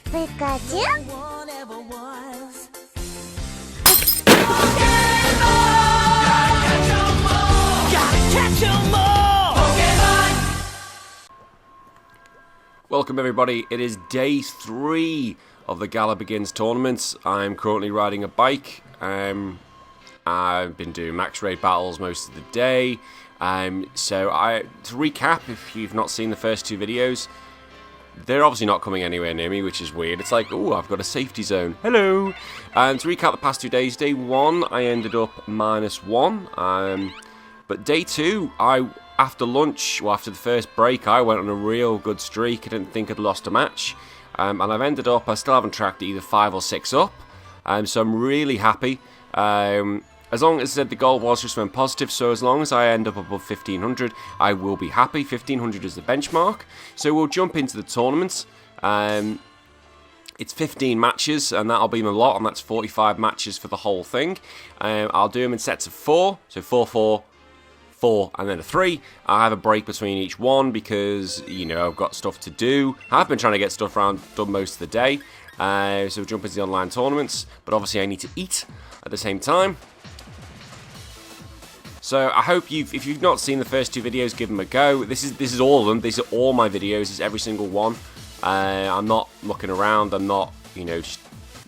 Pikachu? Welcome everybody, it is day 3 of the Galar Beginnings tournament. I'm currently riding a bike. I've been doing max raid battles most of the day. To recap, if you've not seen the first 2 videos, they're obviously not coming anywhere near me, which is weird. It's like, oh, I've got a safety zone. Hello! And to recap the past 2 days, day 1, I ended up -1. But day 2, after lunch, well, after the first break, I went on a real good streak. I didn't think I'd lost a match. And I've ended up, I still haven't tracked either 5 or 6 up. So I'm really happy. As long as the goal was just went positive, so as long as I end up above 1500, I will be happy. 1500 is the benchmark. So we'll jump into the tournament. It's 15 matches, and that'll be my lot, and that's 45 matches for the whole thing. I'll do them in sets of 4, so 4, 4, 4, and then a 3. I have a break between each one because, you know, I've got stuff to do. I've been trying to get stuff done most of the day. So we'll jump into the online tournaments, but obviously I need to eat at the same time. So I hope if you've not seen the first 2 videos, give them a go. This is all of them. These are all my videos. It's every single one. I'm not looking around. I'm not, you know, just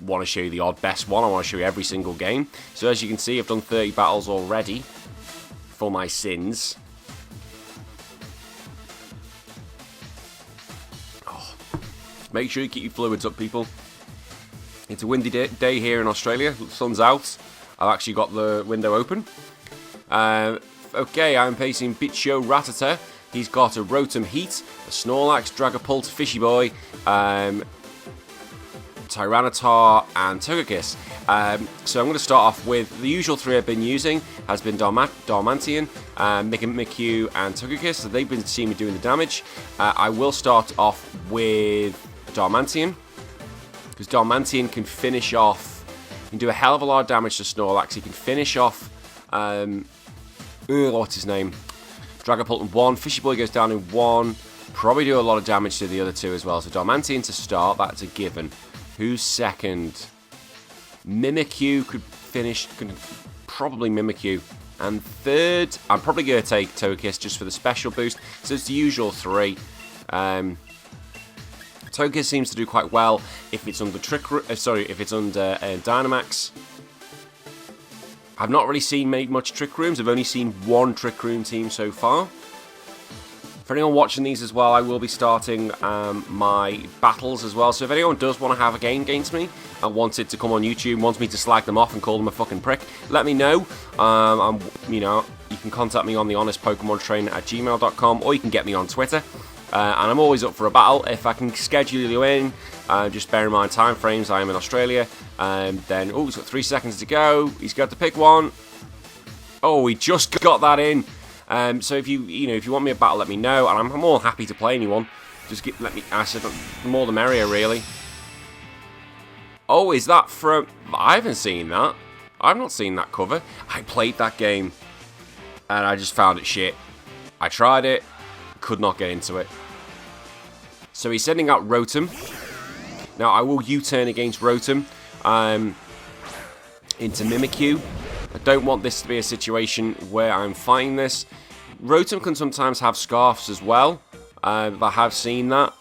want to show you the odd best one. I want to show you every single game. So as you can see, I've done 30 battles already for my sins. Oh. Make sure you keep your fluids up, people. It's a windy day here in Australia. The sun's out. I've actually got the window open. Okay, I'm facing Bicho Rattata. He's got a Rotom Heat, a Snorlax, Dragapult, Fishy Boy, Tyranitar, and Togekiss. So I'm going to start off with the usual 3 I've been using. Has been Darmanitan, Mimikyu, and Togekiss. So they've been seeing me doing the damage. I will start off with Darmanitan, because Darmanitan can finish off. He can do a hell of a lot of damage to Snorlax. He can finish off. What's his name? Dragapult in 1. Fishy Boy goes down in 1. Probably do a lot of damage to the other 2 as well. So Darmanitan to start, that's a given. Who's second? Mimikyu could finish. Probably Mimikyu. And third, I'm probably going to take Togekiss just for the special boost. So it's the usual 3. Togekiss seems to do quite well if it's under Dynamax. I've not really seen much Trick Rooms. I've only seen 1 Trick Room team so far. For anyone watching these as well, I will be starting my battles as well. So if anyone does want to have a game against me and wants it to come on YouTube, wants me to slag them off and call them a fucking prick, let me know. You know, you can contact me on thehonestpokemontrainer@gmail.com, or you can get me on Twitter. And I'm always up for a battle. If I can schedule you in, just bear in mind time frames. I am in Australia. Then, oh, he's got 3 seconds to go. He's got to pick one. Oh, he just got that in. So if you want me a battle, let me know, and I'm more happy to play anyone. Just let me. I said, the more the merrier, really. Oh, is that from? I haven't seen that. I've not seen that cover. I played that game, and I just found it shit. I tried it. Could not get into it. So he's sending out Rotom. Now I will U-turn against Rotom into Mimikyu. I don't want this to be a situation where I'm fighting this. Rotom can sometimes have Scarfs as well. I have seen that.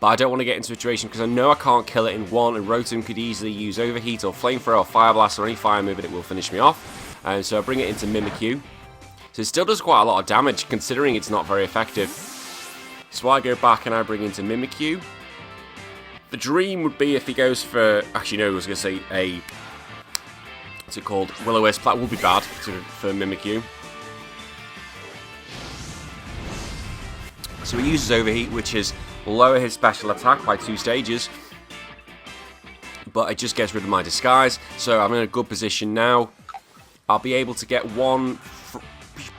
But I don't want to get into a situation because I know I can't kill it in 1, and Rotom could easily use Overheat or Flamethrower or Fire Blast or any fire move and it will finish me off. So I bring it into Mimikyu. So it still does quite a lot of damage, considering it's not very effective. So I go back and I bring into Mimikyu. The dream would be if he goes for... Actually, no, I was going to say a... What's it called? Will-O-Wisp. That would be bad for Mimikyu. So he uses Overheat, which is lower his special attack by 2 stages. But it just gets rid of my disguise. So I'm in a good position now. I'll be able to get one...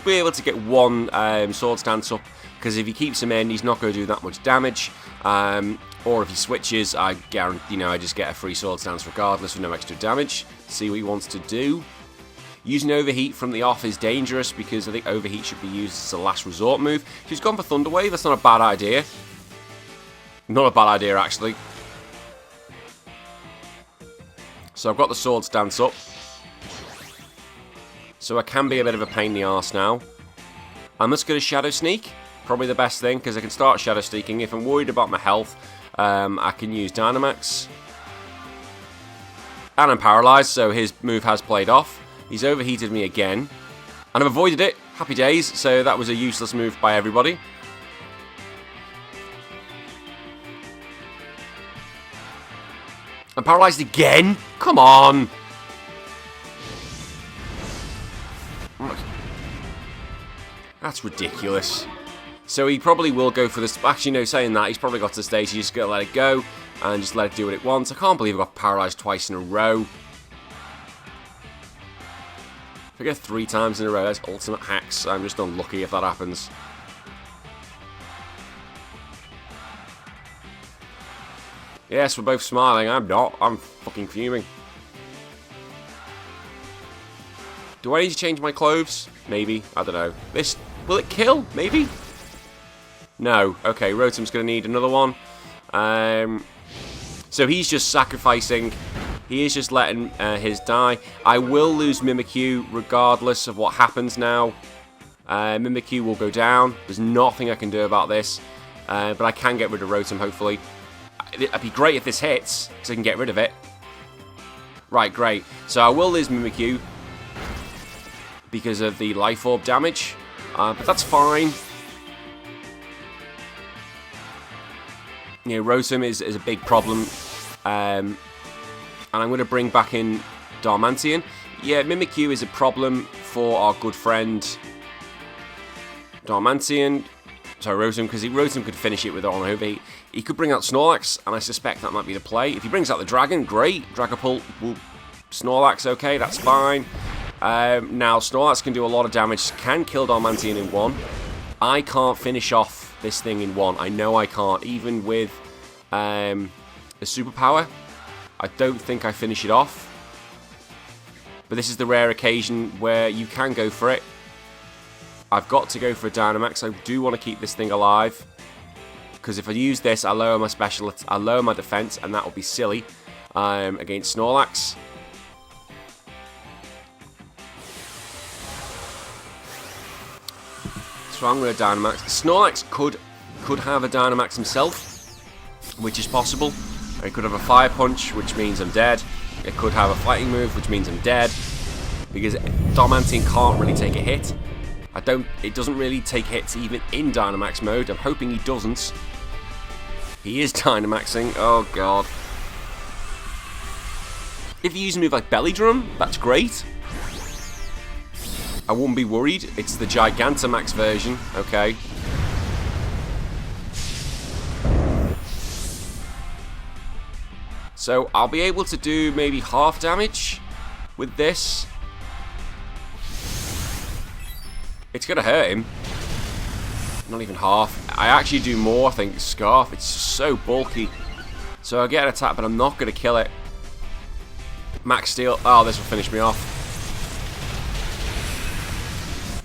Swords Dance up, because if he keeps him in, he's not going to do that much damage. Or if he switches, I guarantee, I just get a free Swords Dance regardless with no extra damage. See what he wants to do. Using Overheat from the off is dangerous because I think Overheat should be used as a last resort move. She's gone for Thunder Wave. That's not a bad idea. Not a bad idea, actually. So I've got the sword stance up. So I can be a bit of a pain in the arse now. I'm just going to Shadow Sneak. Probably the best thing, because I can start Shadow Sneaking. If I'm worried about my health, I can use Dynamax. And I'm paralyzed, so his move has played off. He's overheated me again. And I've avoided it. Happy days. So that was a useless move by everybody. I'm paralyzed again? Come on! That's ridiculous. So he probably will go for this. Actually, no, saying that, he's probably got to the stage. He's just going to let it go and just let it do what it wants. I can't believe I got paralyzed twice in a row. If I get 3 times in a row, that's ultimate hacks. I'm just unlucky if that happens. Yes, we're both smiling. I'm not. I'm fucking fuming. Do I need to change my clothes? Maybe. I don't know. This... Will it kill? Maybe? No. Okay, Rotom's going to need another one. So he's just sacrificing. He is just letting his die. I will lose Mimikyu regardless of what happens now. Mimikyu will go down. There's nothing I can do about this. But I can get rid of Rotom, hopefully. It'd be great if this hits, because I can get rid of it. Right, great. So I will lose Mimikyu because of the Life Orb damage. But that's fine. You know, Rotom is a big problem. And I'm going to bring back in Darmanitan. Yeah, Mimikyu is a problem for our good friend Darmanitan. Sorry, Rotom, because Rotom could finish it with Honor Over. He could bring out Snorlax, and I suspect that might be the play. If he brings out the Dragon, great. Dragapult will... Snorlax, okay, that's fine. Now, Snorlax can do a lot of damage, can kill Darmanitan in 1. I can't finish off this thing in 1. I know I can't, even with a superpower. I don't think I finish it off. But this is the rare occasion where you can go for it. I've got to go for a Dynamax. I do want to keep this thing alive. Because if I use this, I lower my special, I lower my defense, and that will be silly against Snorlax. So I'm going to Dynamax. Snorlax could have a Dynamax himself, which is possible. It could have a Fire Punch, which means I'm dead. It could have a Fighting Move, which means I'm dead. Because Darmanitan can't really take a hit. It doesn't really take hits even in Dynamax mode. I'm hoping he doesn't. He is Dynamaxing. Oh, God. If you use a move like Belly Drum, that's great. I wouldn't be worried. It's the Gigantamax version. Okay. So, I'll be able to do maybe half damage with this. It's going to hurt him. Not even half. I actually do more, I think. Scarf. It's so bulky. So I get an attack, but I'm not going to kill it. Max Steel. Oh, this will finish me off.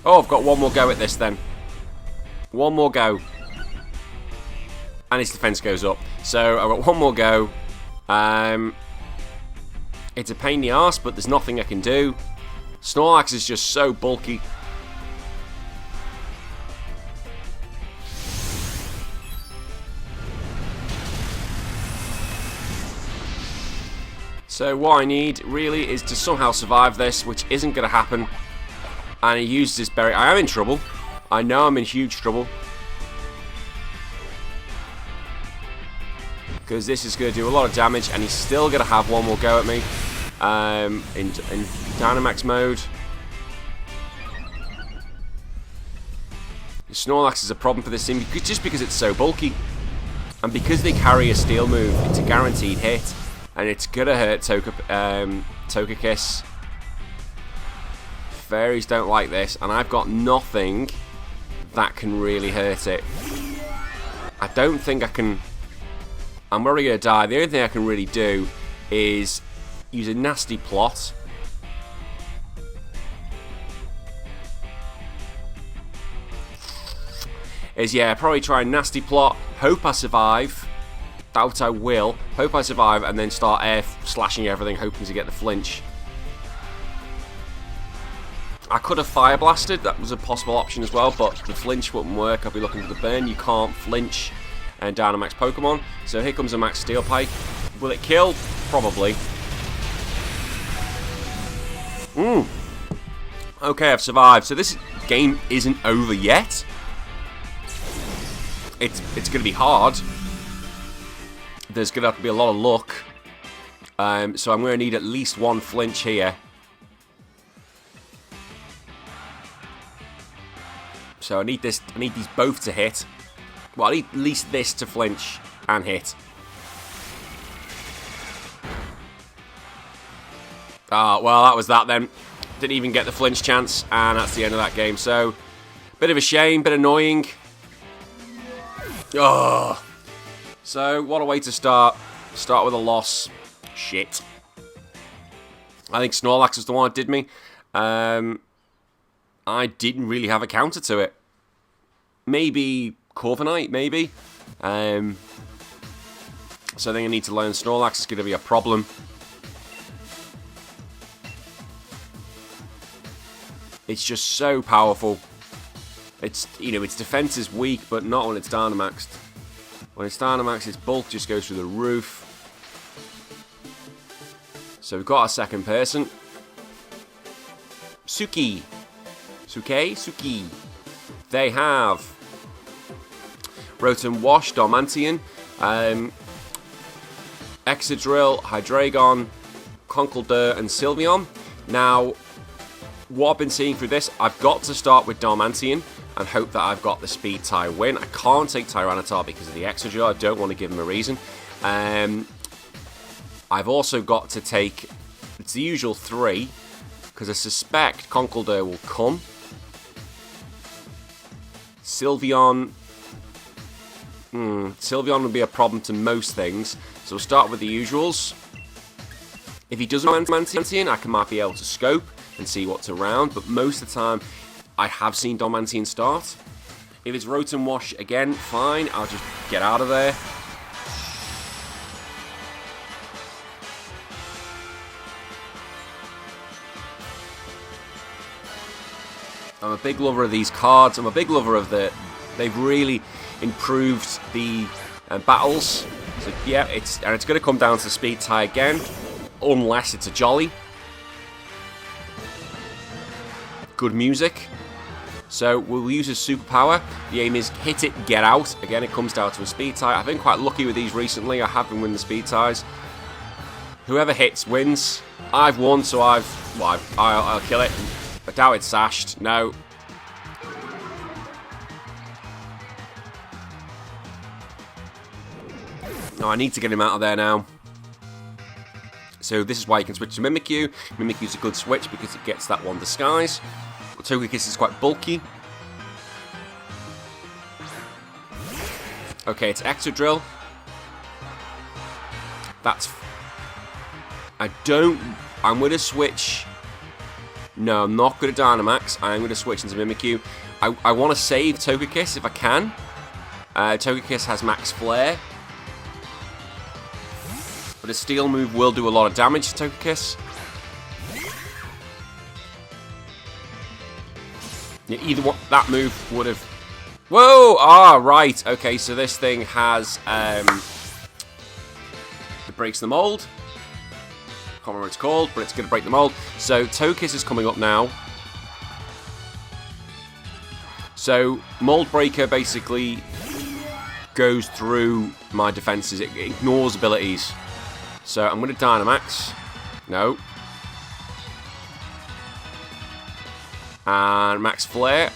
Oh, I've got one more go at this then. One more go. And his defense goes up. So I've got one more go. It's a pain in the arse, but there's nothing I can do. Snorlax is just so bulky. So what I need, really, is to somehow survive this, which isn't going to happen. And he uses his berry. I am in trouble. I know I'm in huge trouble. Because this is going to do a lot of damage, and he's still going to have one more go at me. In Dynamax mode. Snorlax is a problem for this team, just because it's so bulky. And because they carry a steel move, it's a guaranteed hit. And it's gonna hurt Togekiss. Fairies don't like this, and I've got nothing that can really hurt it. I don't think I can... I'm already gonna die. The only thing I can really do is use a nasty plot. Probably try a nasty plot, hope I survive, Doubt I will. Hope I survive, and then start air slashing everything, hoping to get the flinch. I could have fire blasted. That was a possible option as well, but the flinch wouldn't work. I'll be looking for the burn. You can't flinch and Dynamax Pokemon. So here comes a Max Steel Pike. Will it kill? Probably. Okay, I've survived. So this game isn't over yet. It's going to be hard. There's going to have to be a lot of luck. So I'm going to need at least one flinch here. So I need these both to hit. Well, I need at least this to flinch and hit. Well, that was that then. Didn't even get the flinch chance, and that's the end of that game. So, bit of a shame, bit annoying. Oh. So, what a way to start. Start with a loss. Shit. I think Snorlax was the one that did me. I didn't really have a counter to it. Maybe Corviknight, maybe. So I think I need to learn Snorlax. It's going to be a problem. It's just so powerful. It's, you know, its defense is weak, but not when it's Dynamaxed. When it's Dynamaxed, its bulk just goes through the roof. So we've got our second person. Suki. Suki. They have Rotom Wash, Darmanitan, Excadrill, Hydreigon, Conkeldurr, and Sylveon. Now, what I've been seeing through this, I've got to start with Darmanitan and hope that I've got the speed tie win. I can't take Tyranitar because of the Excadrill. I don't want to give him a reason. I've also got to take, it's the usual 3, because I suspect Conkeldurr will come. Sylveon. Sylveon would be a problem to most things. So we'll start with the usuals. If he doesn't Darmanitan, I might be able to scope and see what's around. But most of the time, I have seen Darmanitan start. If it's Rotom Wash again, fine. I'll just get out of there. I'm a big lover of these cards. I'm a big lover of they've really improved the battles. So yeah, it's going to come down to speed tie again, unless it's a Jolly. Good music. So we'll use his superpower. The aim is hit it, get out. Again, it comes down to a speed tie. I've been quite lucky with these recently. I have been winning the speed ties. Whoever hits wins. I've won, so I'll kill it. I doubt it's sashed. No. No, I need to get him out of there now. So this is why you can switch to Mimikyu. Mimikyu's a good switch because it gets that one disguise. Togekiss is quite bulky. Okay, it's Excadrill. I'm going to switch. No, I'm not good at Dynamax. I'm going to switch into Mimikyu. I want to save Togekiss if I can. Togekiss has Max Flare. But a Steel move will do a lot of damage to Togekiss. Yeah, either one, that move would have... Whoa! Ah, right. Okay, so this thing has... it breaks the mold. Can't remember what it's called, but it's going to break the mold. So Togekiss is coming up now. So Mold Breaker basically goes through my defenses. It ignores abilities. So I'm going to Dynamax. No. And Max Flare.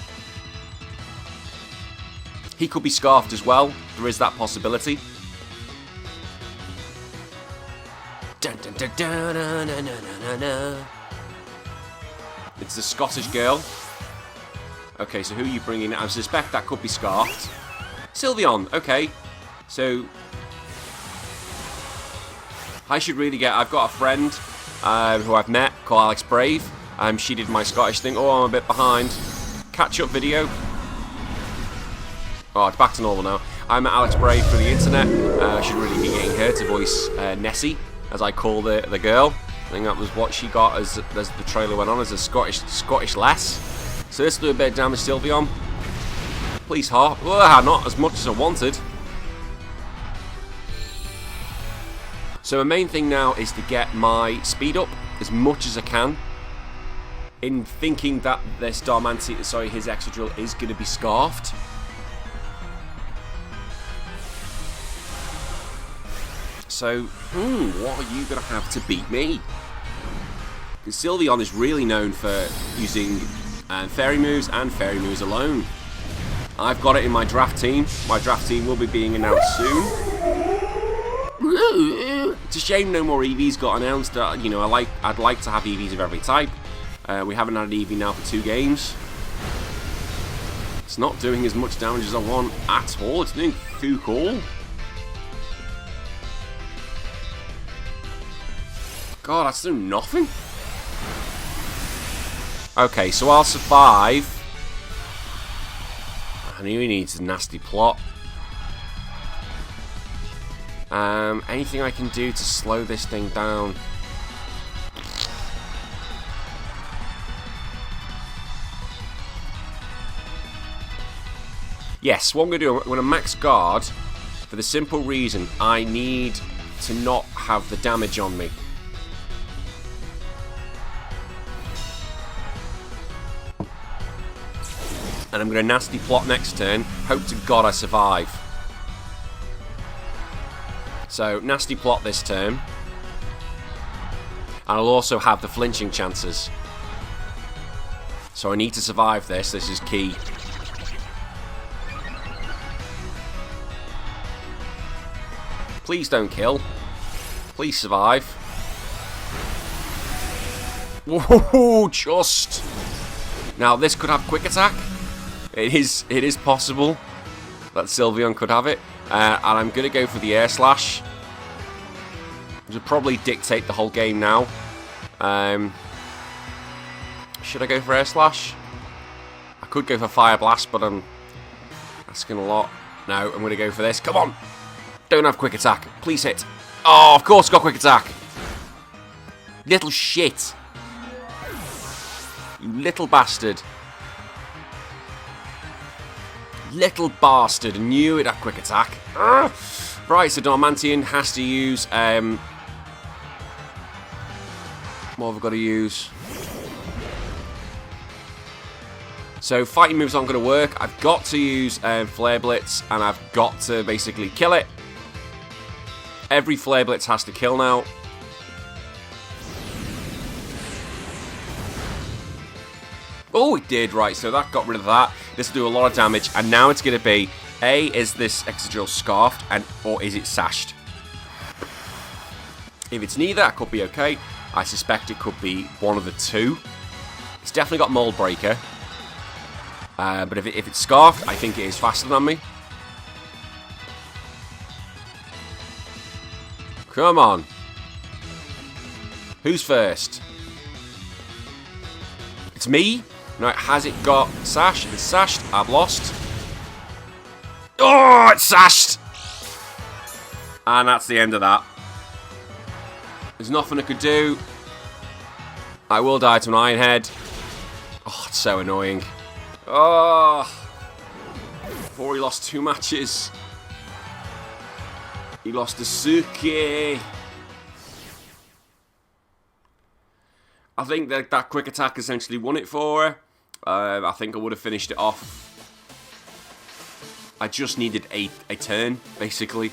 He could be Scarfed as well. There is that possibility. Dun, dun, dun, dun, dun, dun, dun, dun. It's the Scottish girl. Okay, so who are you bringing? I suspect that could be Scarfed. Sylveon, okay. So I should really get... I've got a friend who I've met called Alex Brave. She did my Scottish thing. Oh, I'm a bit behind. Catch-up video. Oh, it's back to normal now. I'm Alex Bray for the internet. I should really be getting her to voice Nessie, as I call the girl. I think that was what she got as the trailer went on, as a Scottish lass. So let's do a bit of damage, Sylveon. Please, heart. Not as much as I wanted. So my main thing now is to get my speed up as much as I can. In thinking that this his Excadrill is going to be scarfed. So, what are you going to have to beat me? Because Sylveon is really known for using fairy moves and fairy moves alone. I've got it in my draft team. My draft team will be being announced soon. It's a shame no more EVs got announced. You know, I'd like to have EVs of every type. We haven't had an EV now for 2 games. It's not doing as much damage as I want at all. It's doing fuck all. God, that's doing nothing. Okay, so I'll survive. I knew he needs a nasty plot. Anything I can do to slow this thing down? Yes, what I'm going to do, I'm going to max guard for the simple reason I need to not have the damage on me. And I'm going to nasty plot next turn. Hope to God I survive. So, nasty plot this turn. And I'll also have the flinching chances. So I need to survive this. This is key. Please don't kill. Please survive. Whoa, just. Now this could have quick attack. It is possible that Sylveon could have it. And I'm going to go for the air slash. Which will probably dictate the whole game now. Should I go for air slash? I could go for fire blast, but I'm asking a lot. No, I'm going to go for this. Come on. Don't have quick attack. Please hit. Oh, of course got quick attack. Little shit. You little bastard. Little bastard. Knew it had quick attack. Ugh. Right, so Darmanitan has to use... what have I got to use? So fighting moves aren't going to work. I've got to use Flare Blitz, and I've got to basically kill it. Every Flare Blitz has to kill now. Oh, it did, right, so that got rid of that. This will do a lot of damage, and now it's going to be, A, is this Excadrill scarfed, or is it sashed? If it's neither, that could be okay. I suspect it could be one of the two. It's definitely got Mold Breaker. But if it's scarfed, I think it is faster than me. Come on. Who's first? It's me. Right, has it got sash? If it's sashed, I've lost. Oh, it's sashed! And that's the end of that. There's nothing I could do. I will die to an Iron Head. Oh, it's so annoying. Oh. Before he lost 2 matches. He lost to Suki. I think that quick attack essentially won it for her. I think I would have finished it off. I just needed a turn, basically.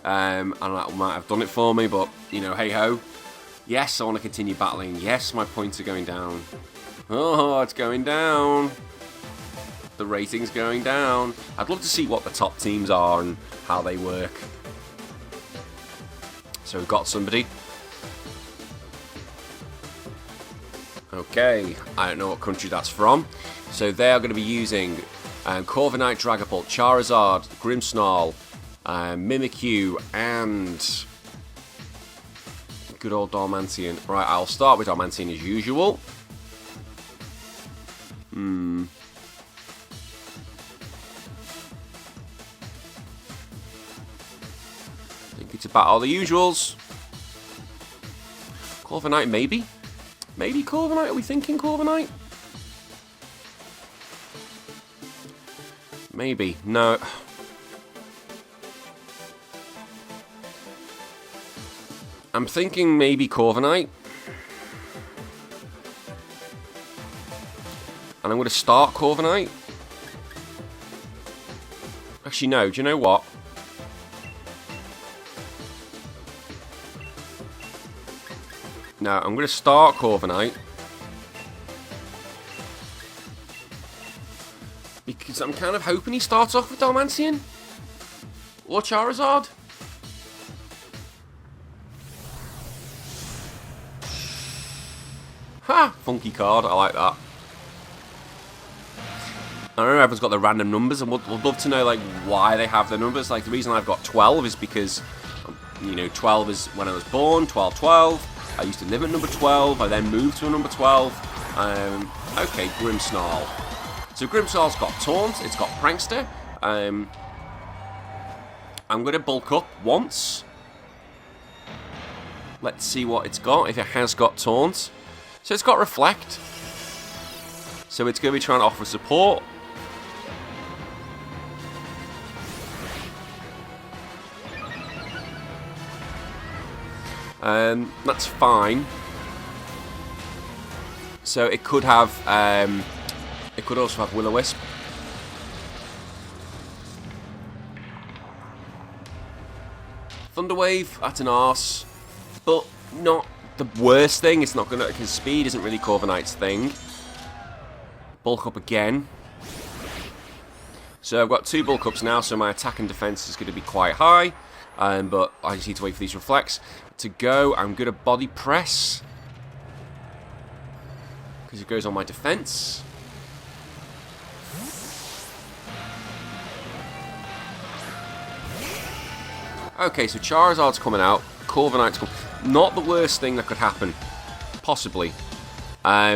And that might have done it for me, but, you know, hey-ho. Yes, I want to continue battling. Yes, my points are going down. Oh, it's going down. The rating's going down. I'd love to see what the top teams are and how they work. So we've got somebody. Okay, I don't know what country that's from. So they are going to be using Corviknight, Dragapult, Charizard, Grimmsnarl, Mimikyu, and good old Darmanitan. Right, I'll start with Darmanitan as usual. I think it's about all the usuals. Corviknight, maybe? Maybe Corviknight? Are we thinking Corviknight? Maybe. No. I'm thinking maybe Corviknight. And I'm going to start Corviknight. Actually, no. Do you know what? No, I'm going to start Corviknight. Because I'm kind of hoping he starts off with Dalmatian. Or Charizard. Ha! Funky card. I like that. I don't know, everyone's got the random numbers, and we'd love to know like why they have the numbers. Like the reason I've got 12 is because, you know, 12 is when I was born. 12, 12. I used to live at number 12. I then moved to a number 12. Okay, Grimmsnarl. So Grimmsnarl's got Taunt. It's got Prankster. I'm going to bulk up once. Let's see what it's got. If it has got Taunt, so it's got Reflect. So it's going to be trying to offer support. That's fine. So it could have, it could also have Will-O-Wisp. Thunderwave, that's an arse, but not the worst thing. It's not gonna, because speed isn't really Corviknight's thing. Bulk up again. So I've got 2 bulk ups now, so my attack and defense is going to be quite high. But I just need to wait for these reflects to go. I'm going to body press because it goes on my defense. Okay, so Charizard's coming out. Corviknight's coming. Not the worst thing that could happen, possibly. I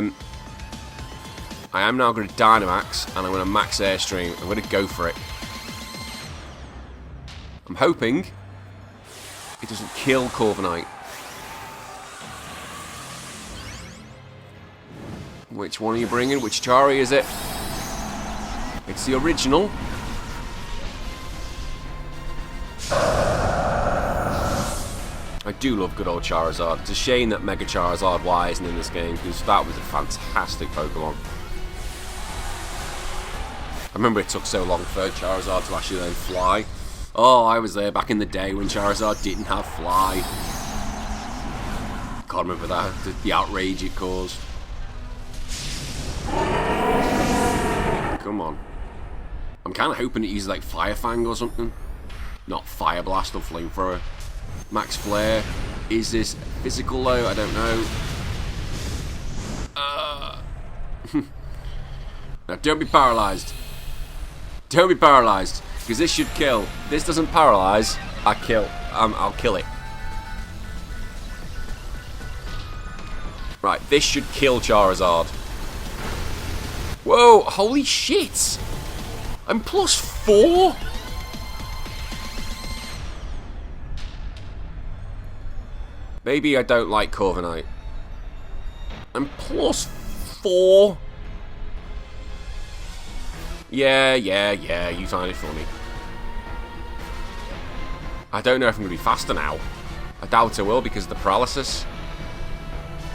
am now going to Dynamax, and I'm going to max Airstream. I'm going to go for it. I'm hoping it doesn't kill Corviknight. Which one are you bringing? Which Chari is it? It's the original. I do love good old Charizard. It's a shame that Mega Charizard Y isn't in this game, because that was a fantastic Pokemon. I remember it took so long for Charizard to actually learn Fly. Oh, I was there back in the day when Charizard didn't have Fly. Can't remember that, the outrage it caused. Come on. I'm kind of hoping it uses like Fire Fang or something. Not Fire Blast or Flamethrower. Max Flare. Is this physical though? I don't know. Now don't be paralysed. Don't be paralysed. Because this should kill. This doesn't paralyse. I'll kill it. Right, this should kill Charizard. Whoa, holy shit! I'm +4? Maybe I don't like Corviknight. I'm +4? Yeah, you find it funny. I don't know if I'm going to be faster now. I doubt I will because of the paralysis.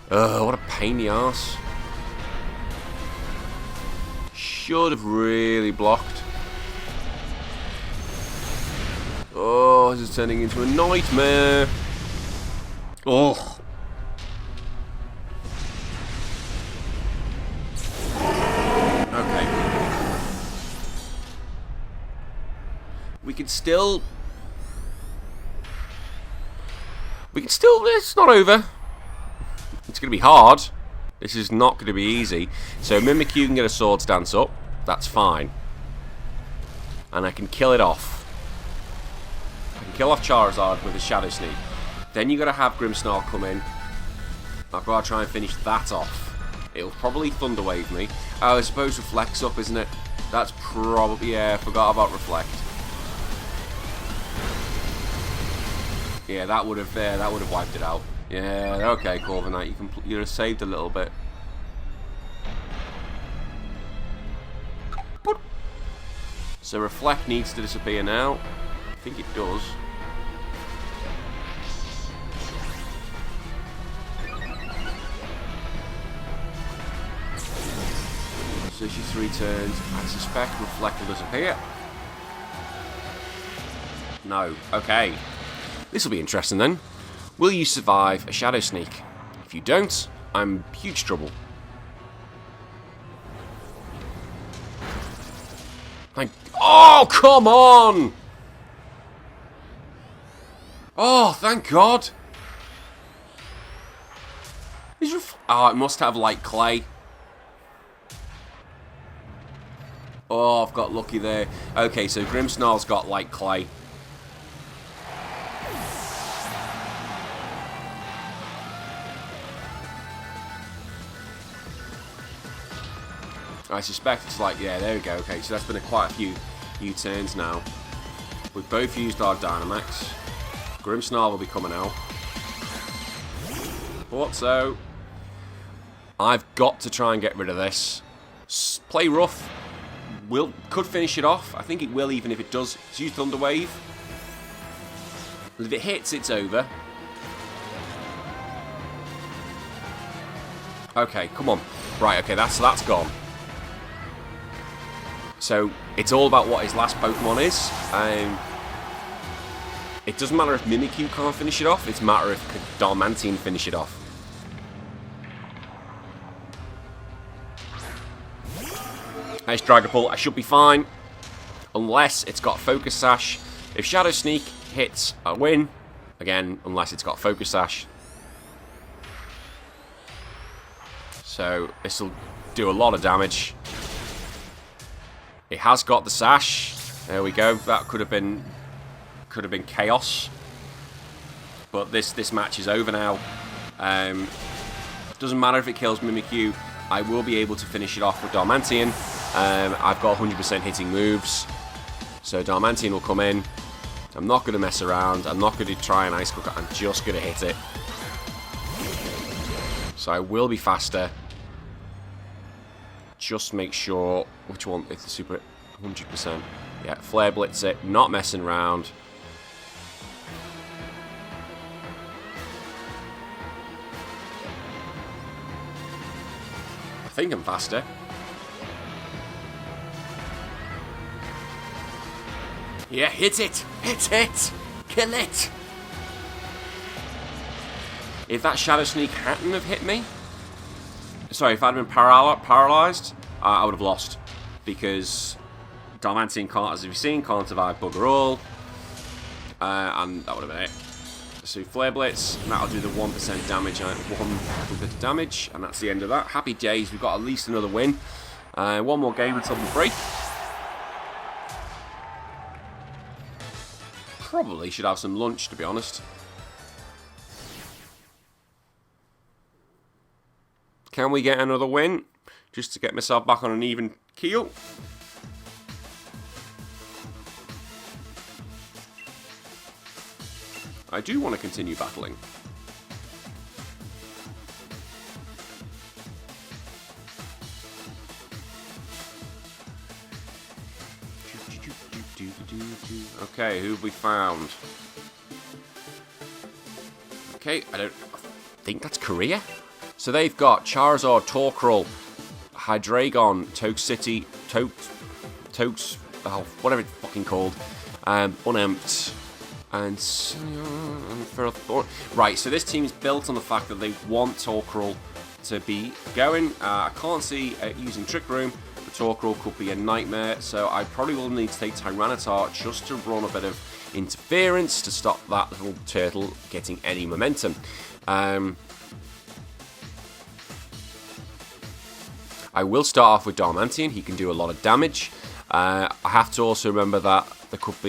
Ugh, what a pain in the arse. Should have really blocked. Oh, this is turning into a nightmare. Oh. Okay. We can still... It's not over. It's going to be hard. This is not going to be easy. So Mimikyu can get a Swords Dance up. That's fine. And I can kill it off. I can kill off Charizard with a Shadow Sneak. Then you got to have Grimmsnarl come in. I've got to try and finish that off. It'll probably Thunder Wave me. Oh, I suppose Reflect's up, isn't it? That's probably... Yeah, I forgot about Reflect. Yeah, that would have wiped it out. Yeah, okay, Corviknight, you'd have saved a little bit. So Reflect needs to disappear now. I think it does. So she's 3 turns. I suspect Reflect will disappear. No. Okay. This will be interesting then. Will you survive a Shadow Sneak? If you don't, I'm in huge trouble. Oh, come on! Oh, thank God. Oh, it must have, like, clay. Oh, I've got lucky there. Okay, so Grimmsnarl's got, like, clay. I suspect it's like, yeah, there we go. Okay, so that's been quite a few turns now. We've both used our Dynamax. Grimmsnarl will be coming out. But so, I've got to try and get rid of this. Play rough. Could finish it off. I think it will, even if it does. Let's use Thunder Wave. If it hits, it's over. Okay, come on. Right, okay, that's gone. So, it's all about what his last Pokemon is. It doesn't matter if Mimikyu can't finish it off, it's a matter if Darmanitan finish it off. Nice Dragapult, I should be fine. Unless it's got Focus Sash. If Shadow Sneak hits, I win. Again, unless it's got Focus Sash. So, this will do a lot of damage. It has got the Sash. There we go. That could have been chaos. But this match is over now. Doesn't matter if it kills Mimikyu. I will be able to finish it off with Darmanitan. I've got 100% hitting moves. So Darmanitan will come in. I'm not going to mess around. I'm not going to try and Ice Cook it. I'm just going to hit it. So I will be faster. Just make sure which one it's the super 100%. Yeah, Flare Blitz it, not messing around. I think I'm faster. Yeah, hit it! Hit it! Kill it! If that Shadow Sneak hadn't have hit me, sorry, if I'd been paralysed, I would have lost. Because Darmanitan can't, as you've seen, can't survive bugger all. And that would have been it. So Flare Blitz, and that'll do the 1% damage, 1 bit of damage, and that's the end of that. Happy days, we've got at least another win. One more game until the break. Probably should have some lunch, to be honest. Can we get another win? Just to get myself back on an even keel. I do want to continue battling. Okay, who have we found? Okay, I think that's Korea. So they've got Charizard, Torkoral, Hydreigon, Toxicity, whatever it's fucking called, Unamped, and Ferrothorn. Right, so this team's built on the fact that they want Torkoral to be going. I can't see using Trick Room. The Torkoral could be a nightmare, so I probably will need to take Tyranitar just to run a bit of interference to stop that little turtle getting any momentum. I will start off with Darmanitan. He can do a lot of damage. I have to also remember that there could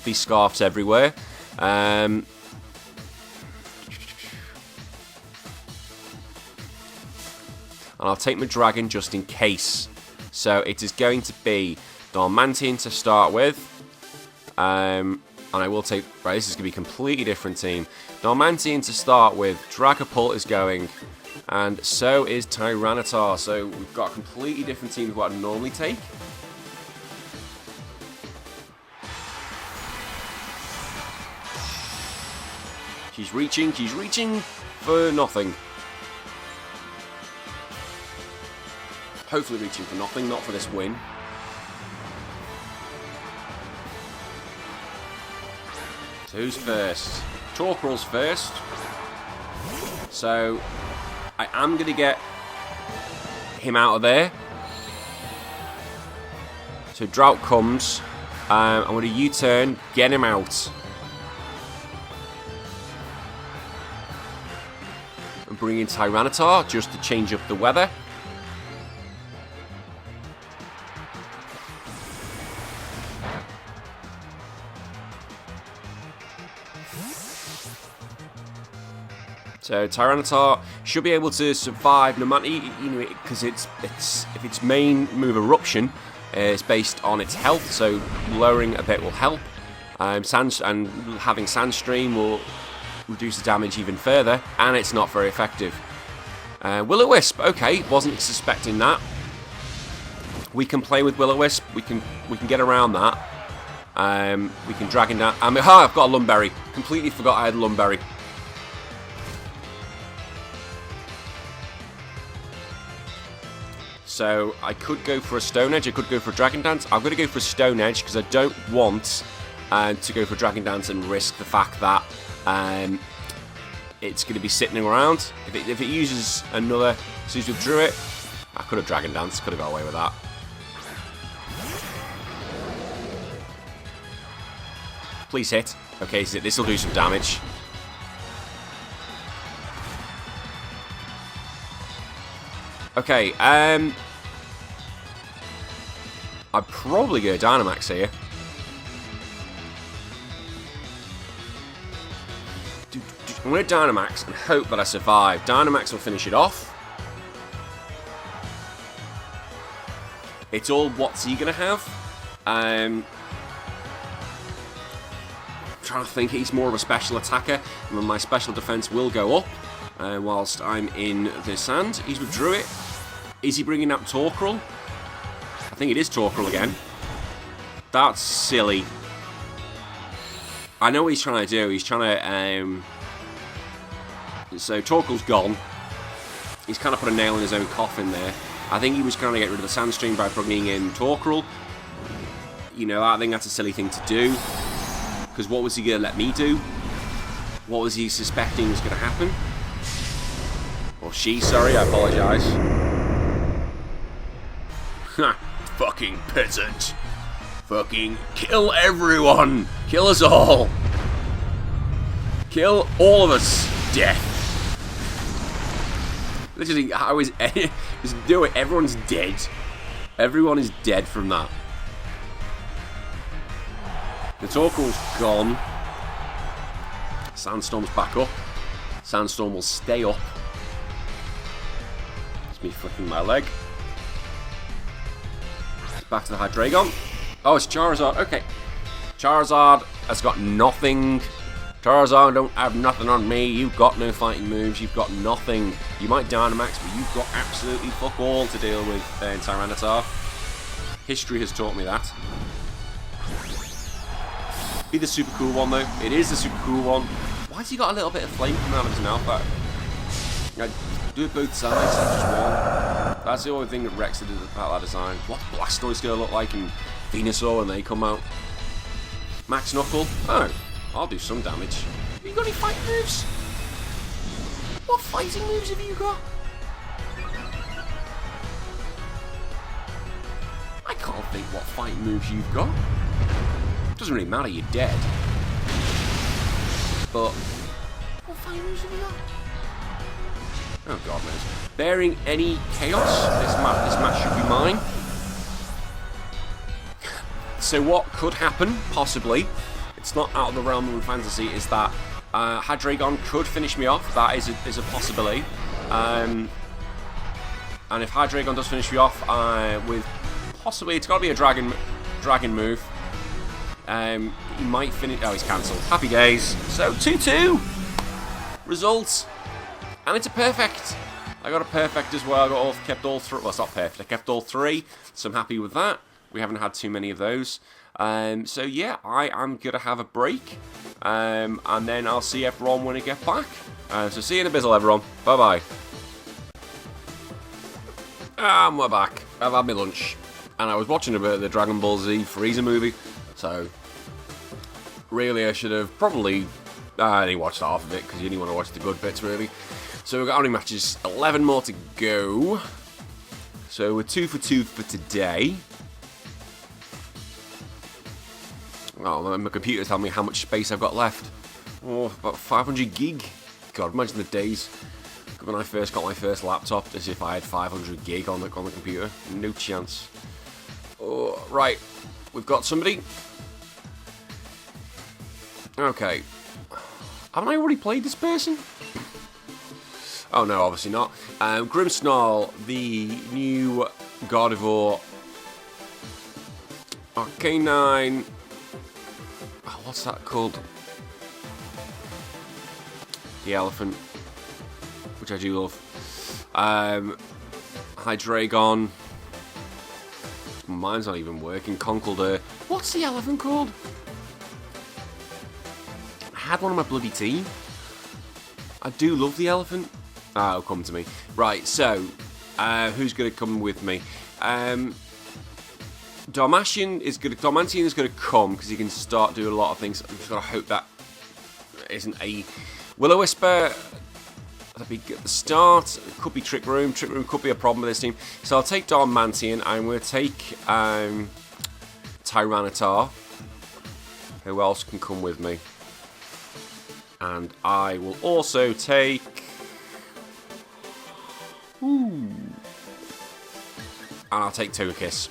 be scarfs everywhere. And I'll take my dragon just in case. So it is going to be Darmanitan to start with. And I will take... Right, this is going to be a completely different team. Normantian to start with. Dragapult is going. And so is Tyranitar. So we've got a completely different team to what I'd normally take. She's reaching for nothing. Hopefully reaching for nothing, not for this win. So who's first? Torkeral's first. So I am going to get him out of there. So Drought comes. I'm going to U-turn, get him out. And bring in Tyranitar just to change up the weather. So Tyranitar should be able to survive no matter, because if its main move Eruption is based on its health, so lowering a bit will help. And having Sandstream will reduce the damage even further, and it's not very effective. Will-O-Wisp, okay, wasn't suspecting that. We can play with Will-O-Wisp. We can get around that. We can Dragon Dance. I've got a Lumberry. Completely forgot I had Lumberry. So I could go for a Stone Edge, I could go for a Dragon Dance. I'm going to go for a Stone Edge because I don't want to go for Dragon Dance and risk the fact that it's going to be sitting around. If it uses another Suzu Druid, I could have Dragon Dance, could have got away with that. Please hit. Okay, so this will do some damage. Okay, I'd probably go Dynamax here. I'm going to Dynamax and hope that I survive. Dynamax will finish it off. It's all what's he going to have. I'm trying to think, he's more of a special attacker, and my special defense will go up. Whilst I'm in the sand. He's withdrew it. Is he bringing up Torkoral? I think it is Torkoral again. That's silly. I know what he's trying to do. He's trying to... So Torkoral's gone. He's kind of put a nail in his own coffin there. I think he was trying to get rid of the Sandstream by bringing in Torkoral. You know, I think that's a silly thing to do. Because what was he going to let me do? What was he suspecting was going to happen? Or she, sorry, I apologise. Ha! Fucking peasant! Fucking kill everyone! Kill us all! Kill all of us! Death! Literally, how is just do it? Everyone's dead. Everyone is dead from that. The Torkoal's gone. Sandstorm's back up. Sandstorm will stay up. Me flicking my leg. Back to the Hydreigon. Oh, it's Charizard. Okay. Charizard has got nothing. Charizard don't have nothing on me. You've got no fighting moves. You've got nothing. You might Dynamax, but you've got absolutely fuck all to deal with Tyranitar. History has taught me that. Be the super cool one, though. It is the super cool one. Why has he got a little bit of flame coming out of his mouth? Do it both sides, not just one. That's the only thing that Rex did about that design. What's Blastoise going to look like in Venusaur when they come out? Max Knuckle? Oh, I'll do some damage. Have you got any fighting moves? What fighting moves have you got? I can't think what fighting moves you've got. Doesn't really matter, you're dead. But what fighting moves have you got? Oh god knows. Bearing any chaos, this match should be mine. So what could happen, possibly, it's not out of the realm of fantasy, is that Hydreigon could finish me off. That is a possibility. And if Hydreigon does finish me off with possibly, it's got to be a dragon move. He might finish. Oh, he's cancelled. Happy days. So 2-2 results, and it's a perfect. I got a perfect as well. Kept all three. Well, it's not perfect. I kept all three, so I'm happy with that. We haven't had too many of those. So yeah, I am gonna have a break, and then I'll see everyone when I get back. So see you in a bizzle, everyone. Bye bye. And we're back. I've had my lunch, and I was watching a bit of the Dragon Ball Z Frieza movie. So really, I should have probably. I only watched half of it because you only want to watch the good bits, really. So we've got only matches 11 more to go. So we're 2 for 2 for today. Oh, my computer's telling me how much space I've got left. Oh, about 500 gig. God, imagine the days when I first got my first laptop as if I had 500 gig on the computer. No chance. Oh, right, we've got somebody. Okay. Haven't I already played this person? Oh no, obviously not. Grimmsnarl, the new Gardevoir. Arcanine. Oh, what's that called? The elephant, which I do love. Hydreigon. Mine's not even working. Conkeldurr. What's the elephant called? I had one on my bloody team. I do love the elephant. Ah, it'll come to me. Right, so, who's going to come with me? Darmanian is going to come because he can start doing a lot of things. I'm just going to hope that isn't a Will-O-Wisp. That'd be at the start. It could be Trick Room. Trick Room could be a problem with this team. So I'll take Darmanian. I'm going to take Tyranitar. Who else can come with me? And I will also take... And I'll take Togekiss.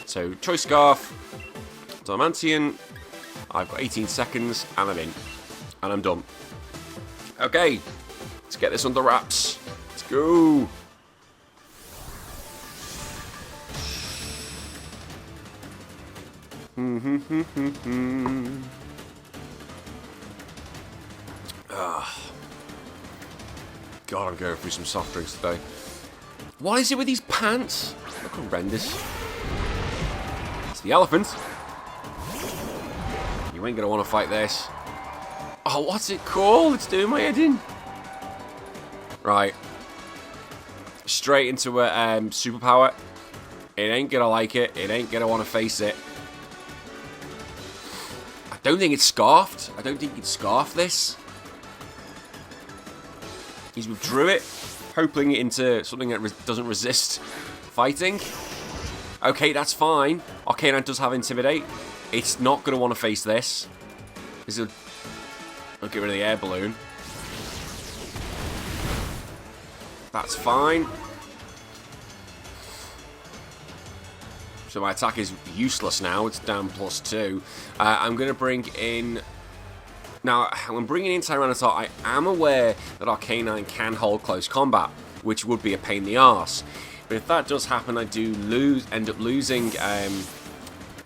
So, Choice Scarf, Darmanian. I've got 18 seconds, and I'm in. And I'm done. Okay, let's get this under wraps. Let's go. God, I'm going through some soft drinks today. What is it with these pants? Look horrendous. It's the elephant. You ain't gonna want to fight this. Oh, what's it called? It's doing my head in. Right. Straight into a superpower. It ain't gonna like it. It ain't gonna want to face it. I don't think it's scarfed. I don't think it's scarfed this. He's withdrew it, hoping into something that doesn't resist fighting. Okay, that's fine. Arcanine does have Intimidate. It's not going to want to face this. I'll get rid of the air balloon. That's fine. So my attack is useless now. It's down +2. I'm going to bring in... Now, when bringing in Tyranitar, I am aware that Arcanine can hold close combat, which would be a pain in the arse. But if that does happen, I do end up losing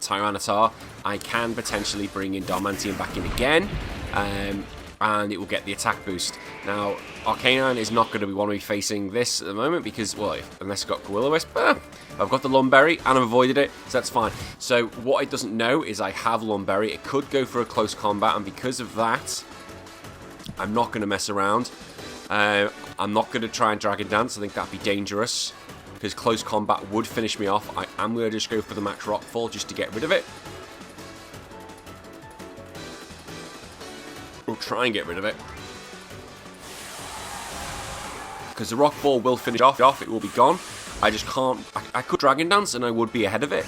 Tyranitar. I can potentially bring in Darmanian back in again, and it will get the attack boost. Now, Arcanine is not going to want to be facing this at the moment because, well, unless I've got Will-O-Wisp, I've got the Lumberry and I've avoided it, so that's fine. So what it doesn't know is I have Lumberry. It could go for a close combat, and because of that, I'm not going to mess around. I'm not going to try and Dragon Dance. I think that'd be dangerous because close combat would finish me off. I am going to just go for the Max Rockfall just to get rid of it. We'll try and get rid of it. Because the Rock Ball will finish off, it will be gone. I just can't... I could Dragon Dance and I would be ahead of it.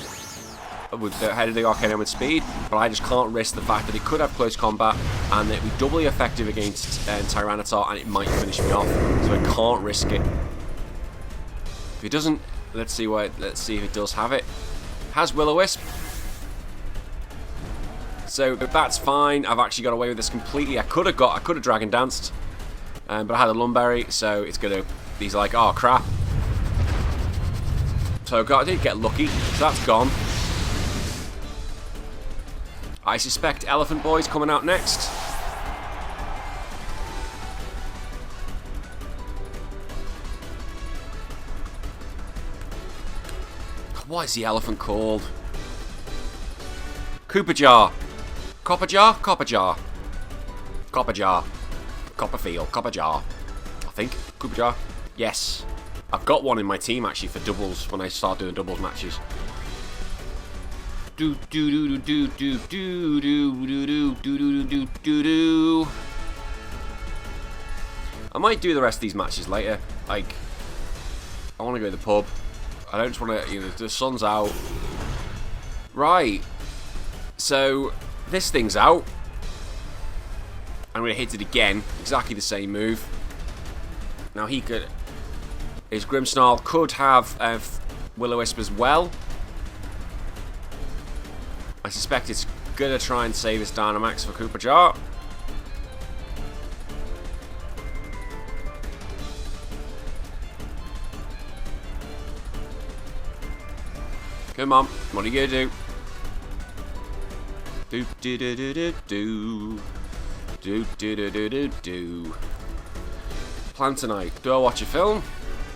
Ahead of the Arcanine with speed, but I just can't risk the fact that it could have close combat and it would be doubly effective against Tyranitar and it might finish me off. So I can't risk it. If it doesn't... Let's see if it does have it. Has Will-O-Wisp. So that's fine. I've actually got away with this completely. I could have Dragon Danced, but I had a Lumberry, so it's gonna. He's like, oh crap. So I did get lucky. So that's gone. I suspect Elephant Boy's coming out next. What is the elephant called? Cooper Jar. Copper Jar? Copper Jar. Copper Jar. Copperfield. Copper Jar. I think. Cooper Jar. Yes. I've got one in my team actually for doubles when I start doing doubles matches. Do do do do do do do do do do do do do. I might do the rest of these matches later. Like, I want to go to the pub. I don't just want to, the sun's out. Right. So, this thing's out. I'm going to hit it again. Exactly the same move. Now, his Grimmsnarl could have Will-O-Wisp as well. I suspect it's going to try and save his Dynamax for Cooper Jar. Come on, what are you gonna do? Do do do do do do do do do do do do. Plan tonight. Do I watch a film?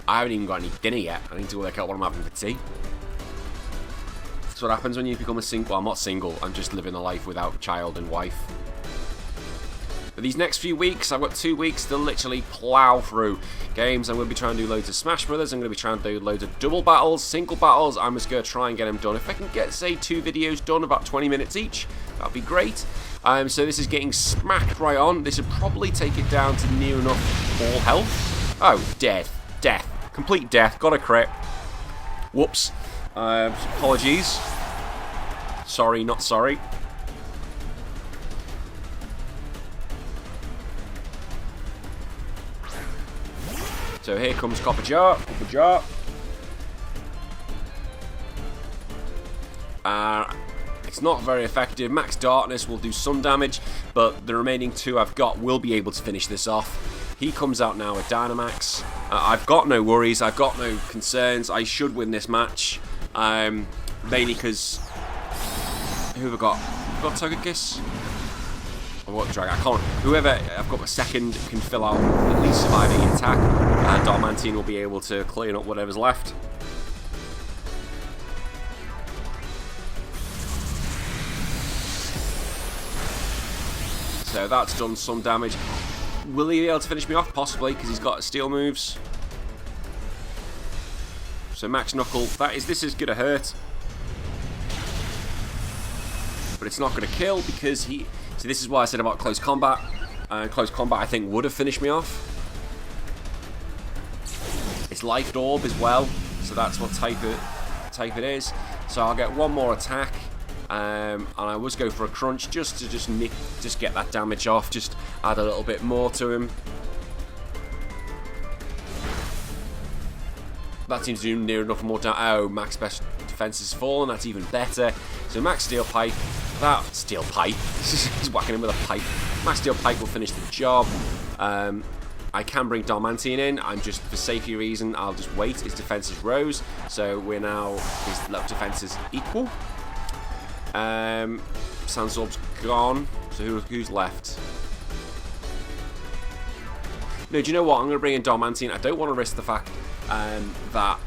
I haven't even got any dinner yet. I need to work out what I'm having for tea. That's what happens when you become a single. Well, I'm not single. I'm just living a life without child and wife. But these next few weeks, I've got 2 weeks to literally plow through games. I'm going to be trying to do loads of Smash Brothers. I'm going to be trying to do loads of double battles, single battles. I'm just going to try and get them done. If I can get, say, 2 videos done, about 20 minutes each, that'd be great. So this is getting smacked right on. This would probably take it down to near enough all health. Oh, death. Death. Complete death. Got a crit. Whoops. Apologies. Sorry, not sorry. So here comes Copper Jar. Copper Jar. It's not very effective. Max Darkness will do some damage, but the remaining 2 I've got will be able to finish this off. He comes out now with Dynamax. I've got no worries. I've got no concerns. I should win this match. Mainly because... Who have I got? I've got Togekiss. Or what Dragon? I can't. Whoever I've got a second can fill out at least surviving attack. Darmantine will be able to clean up whatever's left. So that's done some damage. Will he be able to finish me off? Possibly, because he's got steel moves. So Max Knuckle, this is gonna hurt. But it's not gonna kill because he... So this is why I said about close combat. Close combat I think would have finished me off. It's Life Orb as well, so that's what type it is. So I'll get one more attack. And I was go for a crunch just to get that damage off, just add a little bit more to him. That seems to do near enough more damage. Oh, max best defense has fallen. That's even better. So max steel pipe. That steel pipe. He's whacking him with a pipe. Max steel pipe will finish the job. I can bring Darmantine in. I'm just, for safety reason, I'll just wait. His defenses rose, so we're now, his defense is equal. Sandsorb's gone, so who's left? No, do you know what? I'm going to bring in Darmantine. I don't want to risk the fact that,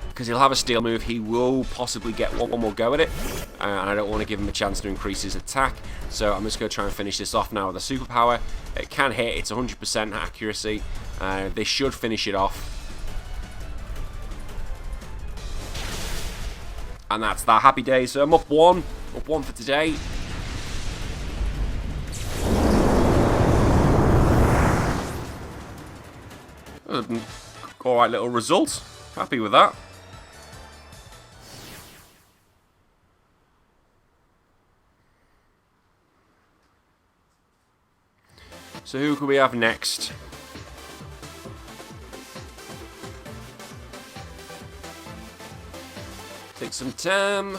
because he'll have a steel move, he will possibly get one more go at it, and I don't want to give him a chance to increase his attack, so I'm just going to try and finish this off now with a superpower. It can hit, it's 100% accuracy. They should finish it off. And that's that. Happy day. So I'm up one for today. Alright little result. Happy with that. So who can we have next? Take some time.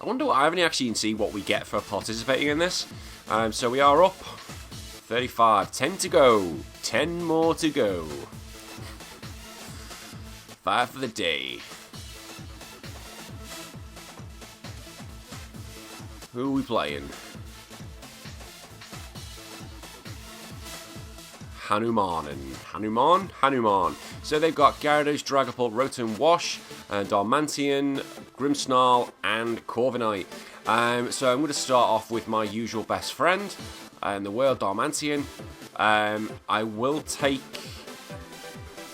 I wonder what I haven't actually seen what we get for participating in this. So we are up 35, 10 to go, 10 more to go. 5 for the day. Who are we playing? Hanuman. So they've got Gyarados, Dragapult, Rotom Wash, Darmanian, Grimmsnarl, and Corviknight. So I'm going to start off with my usual best friend in the world, Darmanian. I will take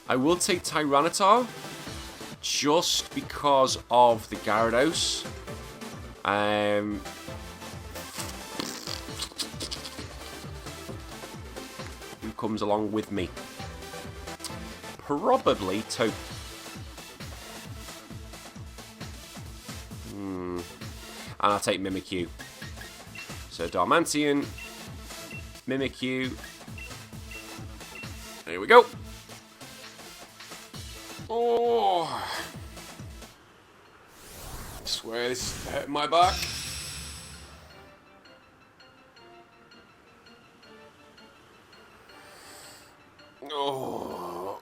Tyranitar just because of the Gyarados. Who comes along with me? Probably Tope. And I'll take Mimikyu. So Darmanian, Mimikyu. Here we go. Oh, I swear this is hurting my back. Oh.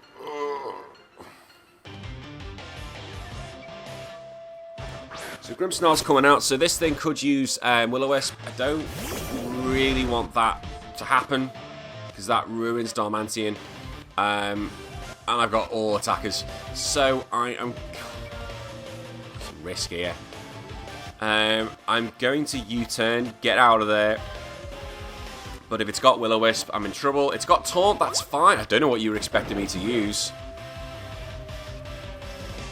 So Grimmsnarl's coming out, so this thing could use Will-O-Wisp. I don't really want that to happen because that ruins Darmanian. And I've got all attackers, so I am some risk here. I'm going to U-turn, get out of there. But if it's got Will-O-Wisp, I'm in trouble. It's got Taunt, that's fine. I don't know what you were expecting me to use.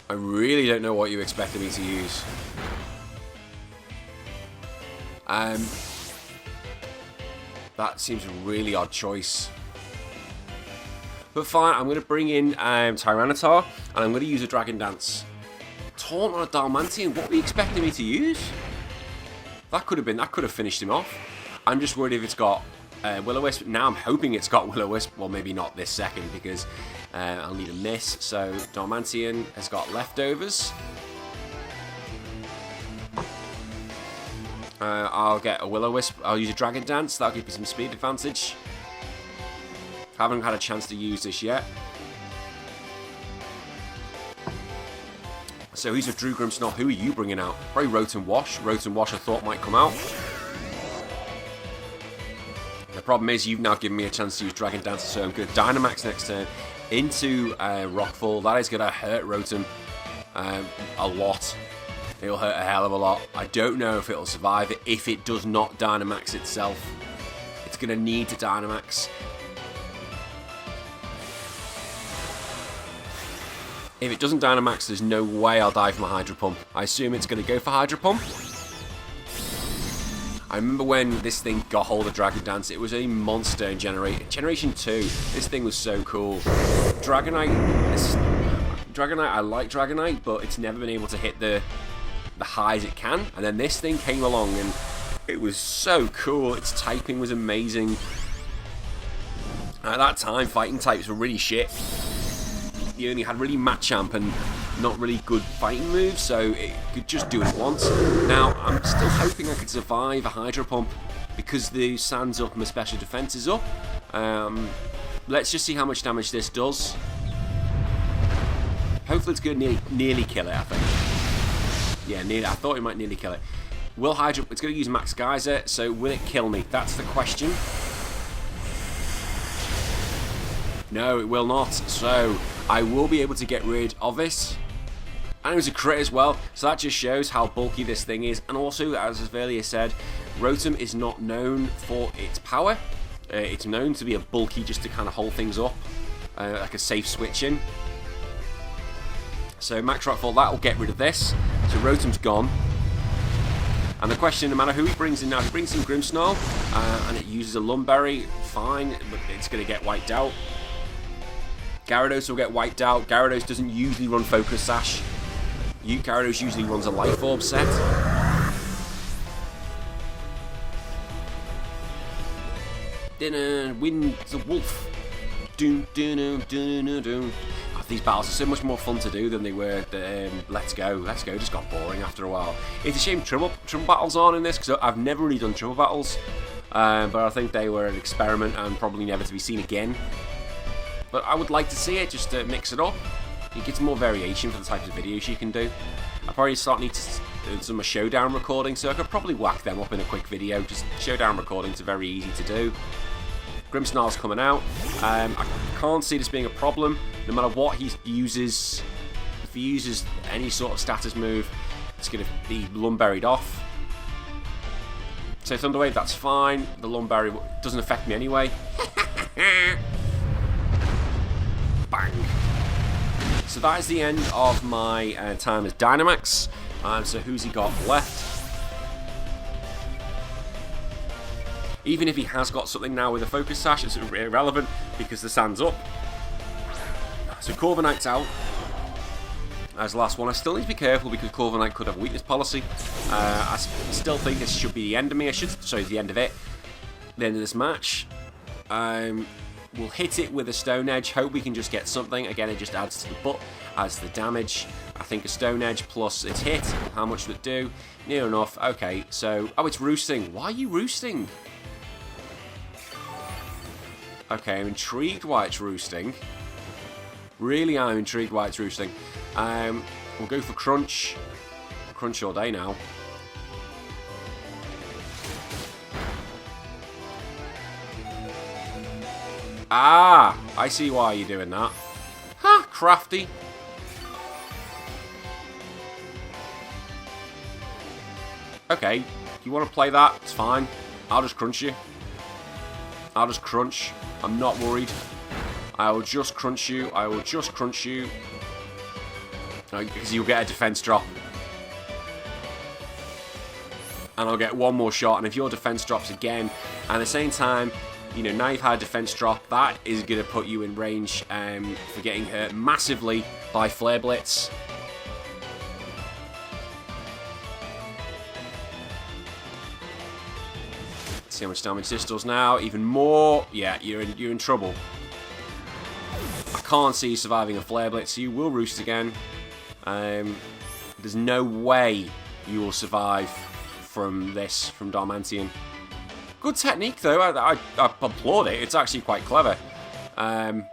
I really don't know what you expected me to use. That seems a really odd choice. But fine, I'm going to bring in Tyranitar, and I'm going to use a Dragon Dance. Taunt on a Darmanian, what were you expecting me to use? That could have finished him off. I'm just worried if it's got Will-O-Wisp. Now I'm hoping it's got Will-O-Wisp. Well, maybe not this second because I'll need a miss. So Darmanian has got leftovers. I'll get a Will-O-Wisp. I'll use a Dragon Dance. That'll give me some speed advantage. Haven't had a chance to use this yet. So who's a Drew Grimmsnarl? Who are you bringing out? Probably Rotom Wash. Rotom Wash I thought might come out. The problem is you've now given me a chance to use Dragon Dance, so I'm going to Dynamax next turn into Rockfall. That is going to hurt Rotom a lot. It'll hurt a hell of a lot. I don't know if it'll survive it. If it does not Dynamax itself, it's going to need to Dynamax. If it doesn't Dynamax, there's no way I'll die from a Hydro Pump. I assume it's going to go for Hydro Pump. I remember when this thing got hold of Dragon Dance, it was a monster in Generation 2. This thing was so cool. Dragonite, I like Dragonite, but it's never been able to hit the highs it can. And then this thing came along and it was so cool. Its typing was amazing. At that time, fighting types were really shit. You only had really Machamp and not really good fighting moves, so it could just do it once. Now, I'm still hoping I could survive a Hydro Pump because the Sand's up and my special defense is up. Let's just see how much damage this does. Hopefully it's going to nearly kill it, I think. Yeah, nearly. I thought it might nearly kill it. Will Hydro... It's going to use Max Geyser, so will it kill me? That's the question. No, it will not. So I will be able to get rid of this. And it was a crit as well, so that just shows how bulky this thing is. And also, as I've earlier said, Rotom is not known for its power. It's known to be a bulky just to kind of hold things up, like a safe switch in. So Max Rockfall, that will get rid of this. So Rotom's gone. And the question, no matter who he brings in now, he brings in Grimmsnarl, and it uses a Lumberry, fine, but it's going to get wiped out. Gyarados will get wiped out. Gyarados doesn't usually run Focus Sash. Gyarados usually runs a Life Orb set. Wins the Wolf. These battles are so much more fun to do than they were Let's Go. Let's Go just got boring after a while. It's a shame triple battles aren't in this because I've never really done triple battles. But I think they were an experiment and probably never to be seen again. But I would like to see it just to mix it up. It gets more variation for the types of videos you can do. I probably some showdown recordings, so I could probably whack them up in a quick video. Just showdown recordings are very easy to do. Grimmsnarl's coming out. I can't see this being a problem. No matter what he uses, if he uses any sort of status move, it's going to be Lunburied off. So Thunderwave, that's fine. The Lunberry doesn't affect me anyway. Bang. So that is the end of my time as Dynamax. So who's he got left? Even if he has got something now with a Focus Sash, it's irrelevant because the sand's up. So Corviknight's out as the last one. I still need to be careful because Corviknight could have a weakness policy. I still think this should be the end of me. The end of it. The end of this match. We'll hit it with a Stone Edge. Hope we can just get something. Again, it just adds to the butt, adds to the damage. I think a Stone Edge plus its hit. How much would it do? Near enough. Okay, so... Oh, it's roosting. Why are you roosting? Okay, I'm intrigued why it's roosting. Really, I'm intrigued why it's roosting. We'll go for Crunch. Crunch all day now. Ah, I see why you're doing that. Ha, crafty. Okay, you want to play that? It's fine. I'll just crunch you. I'll just crunch. I'm not worried. I will just crunch you. I will just crunch you. Because you'll get a defense drop. And I'll get one more shot. And if your defense drops again, and at the same time, you know, now you've had a defense drop, that is going to put you in range for getting hurt massively by Flare Blitz. See how much damage this does now. Even more. Yeah, you're in trouble. I can't see you surviving a Flare Blitz, so you will roost again. There's no way you will survive from this, from Darmanian. Good technique, though. I applaud it. It's actually quite clever. Come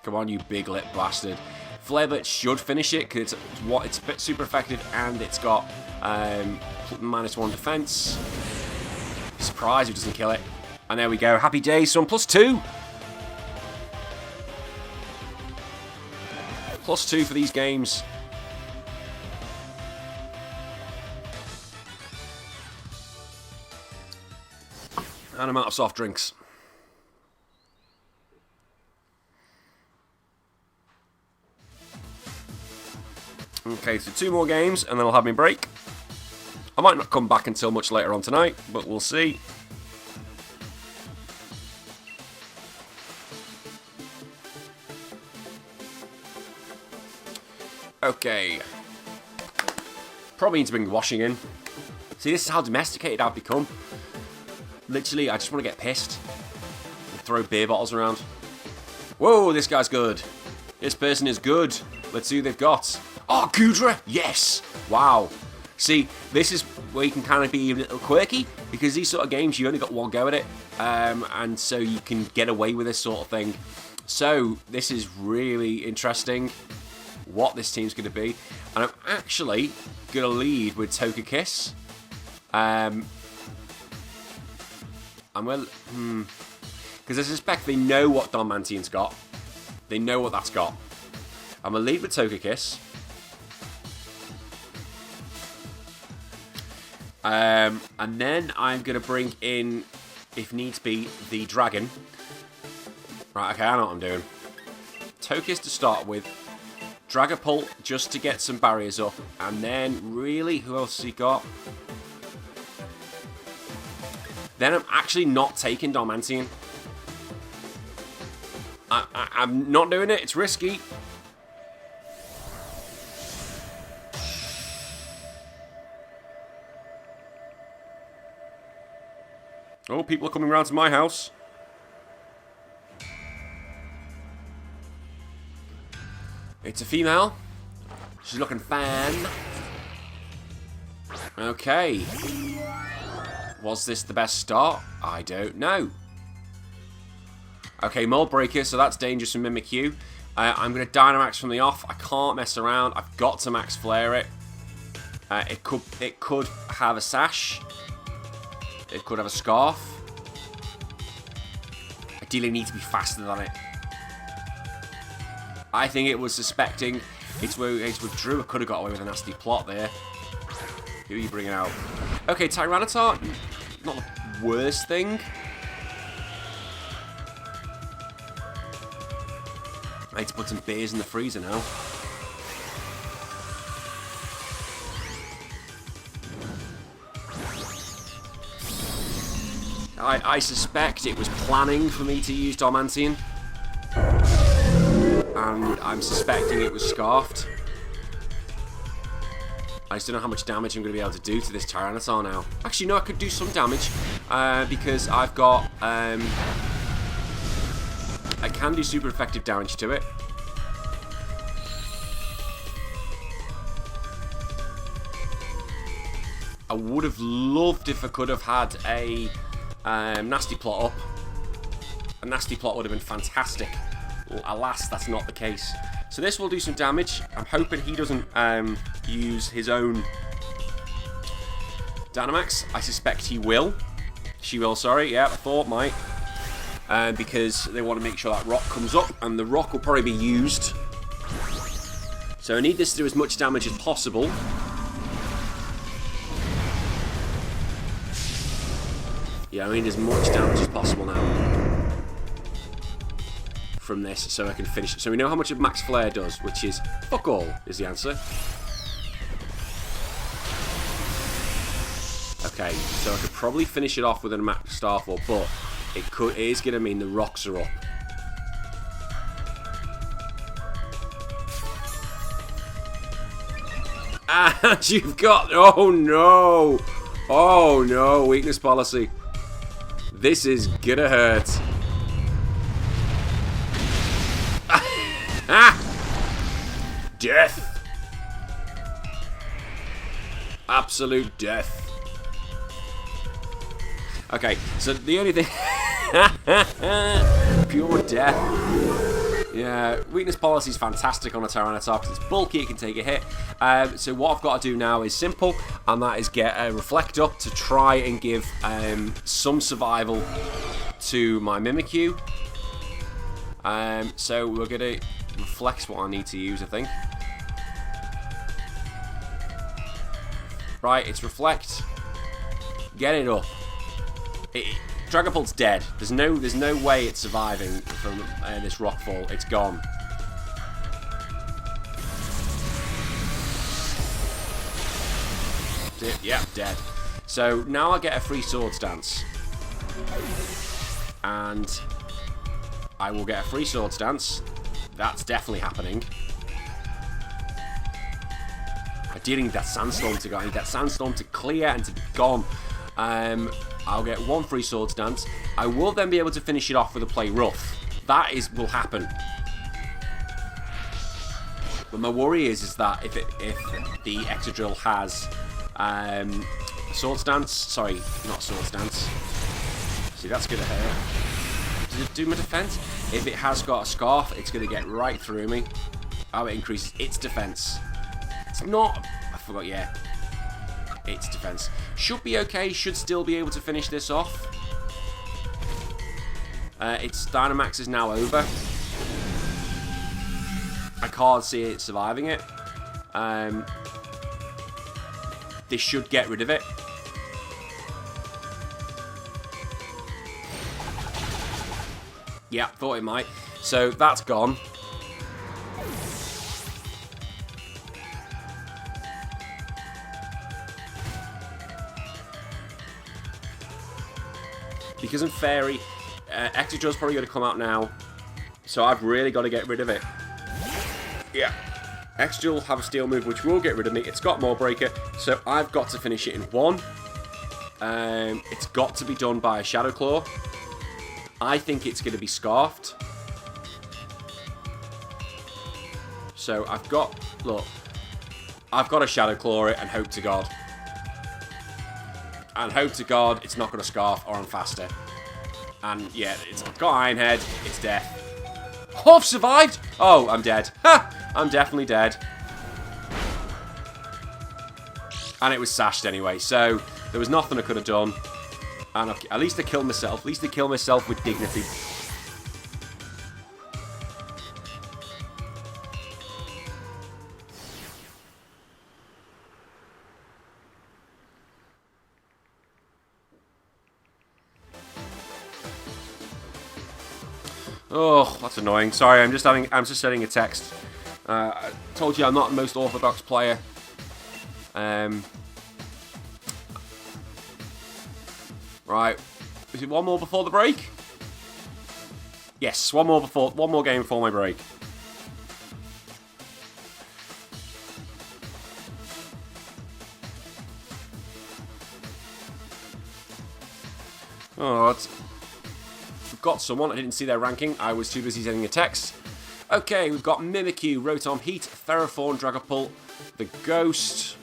on, you big lip bastard. Flare Blitz should finish it because it's super effective and it's got -1 defense. Surprised if it doesn't kill it. And there we go. Happy days. So on +2. +2 for these games. And I'm out of soft drinks. Okay, so 2 more games and then I'll have my break. I might not come back until much later on tonight, but we'll see. Okay. Probably need to bring washing in. See, this is how domesticated I've become. Literally, I just want to get pissed. And throw beer bottles around. Whoa, this guy's good. This person is good. Let's see who they've got. Oh, Goodra! Yes! Wow. See, this is where you can kind of be a little quirky, because these sort of games, you only got one go at it, and so you can get away with this sort of thing. So, this is really interesting, what this team's going to be. And I'm actually going to lead with Togekiss. I'm well, because I suspect they know what Darmanian's got. They know what that's got. I'm going to lead with Togekiss. And then I'm going to bring in, if needs be, the Dragon. Right, okay, I know what I'm doing. Togekiss to start with. Dragapult just to get some barriers up. And then, really, who else has he got? Then I'm actually not taking Darmanian. I'm not doing it. It's risky. Oh, people are coming round to my house. It's a female. She's looking fine. Okay. Was this the best start? I don't know. Okay, Mold Breaker, so that's dangerous from Mimikyu. I'm going to Dynamax from the off. I can't mess around. I've got to Max Flare it. It could have a Sash. It could have a Scarf. Ideally need to be faster than it. I think it was suspecting it's withdrew. I could have got away with a nasty plot there. Who are you bringing out? Okay, Tyranitar, not the worst thing. I need to put some beers in the freezer now. I suspect it was planning for me to use Darmanian. And I'm suspecting it was Scarfed. I just don't know how much damage I'm going to be able to do to this Tyranitar now. Actually, no, I could do some damage. Because I've got... I can do super effective damage to it. I would have loved if I could have had a Nasty Plot up. A Nasty Plot would have been fantastic. Well, alas, that's not the case. So this will do some damage. I'm hoping he doesn't use his own Dynamax. I suspect he will. She will, sorry. Yeah, I thought might. Because they want to make sure that rock comes up, and the rock will probably be used. So I need this to do as much damage as possible. Yeah, I need as much damage as possible now from this, so I can finish it. So we know how much of Max Flare does, which is fuck all, is the answer. Okay, so I could probably finish it off with a Max Starfall, but it is going to mean the rocks are up. And you've got... Oh no! Oh no, weakness policy. This is gonna hurt. Death. Absolute death. Okay, so the only thing... Pure death. Yeah, weakness policy is fantastic on a Tyranitar because it's bulky, it can take a hit. So what I've got to do now is simple, and that is get a Reflect up to try and give some survival to my Mimikyu. So we're going to Reflect's what I need to use, I think. Right, it's Reflect. Get it up. Dragapult's dead. There's no way it's surviving from this rockfall. It's gone. Yeah, dead. So now I get a free Swords Dance, and I will get a free Swords Dance. That's definitely happening. I do need that Sandstorm to go. I need that Sandstorm to clear and to be gone. I'll get one free Swords Dance. I will then be able to finish it off with a Play Rough. That will happen. But my worry is that if the Excadrill has Swords Dance, sorry, not Swords Dance. See, that's gonna hurt. Does it do my defense? If it has got a Scarf, it's gonna get right through me. Oh, it increases its defense. It's not. I forgot. Yeah. Its defense should be okay, should still be able to finish this off. Its Dynamax is now over. I can't see it surviving it. This should get rid of it. Yeah, thought it might. So that's gone. Because I'm Fairy, Excadrill's probably going to come out now, so I've really got to get rid of it. Yeah. Excadrill will have a Steel move, which will get rid of me. It's got Maw Breaker, so I've got to finish it in one. It's got to be done by a Shadow Claw. I think it's going to be Scarfed. So I've got... Look. I've got to Shadow Claw it and hope to God. And hope to God it's not going to Scarf or I'm faster. And yeah, it's got Iron Head, it's death. Oh, I've survived! Oh, I'm dead. Ha! I'm definitely dead. And it was sashed anyway, so there was nothing I could have done. And at least I killed myself. At least I killed myself with dignity. Oh, that's annoying. Sorry, I'm just sending a text. I told you I'm not the most orthodox player. Right, is it one more before the break? Yes, one more game before my break. Oh, we've got someone. I didn't see their ranking. I was too busy sending a text. Okay, we've got Mimikyu, Rotom, Heat, Ferrothorn, Dragapult, the Ghost,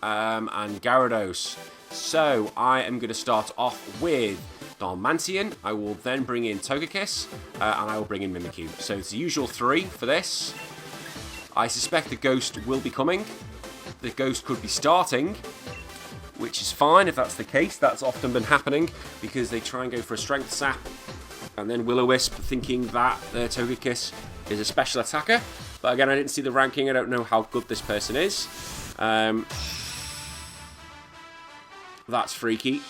and Gyarados. So, I am going to start off with Darmanitan. I will then bring in Togekiss, and I will bring in Mimikyu. So, it's the usual 3 for this. I suspect the Ghost will be coming. The Ghost could be starting, which is fine if that's the case. That's often been happening because they try and go for a Strength Sap and then Will-O-Wisp thinking that their Togekiss is a special attacker. But again, I didn't see the ranking. I don't know how good this person is. That's freaky.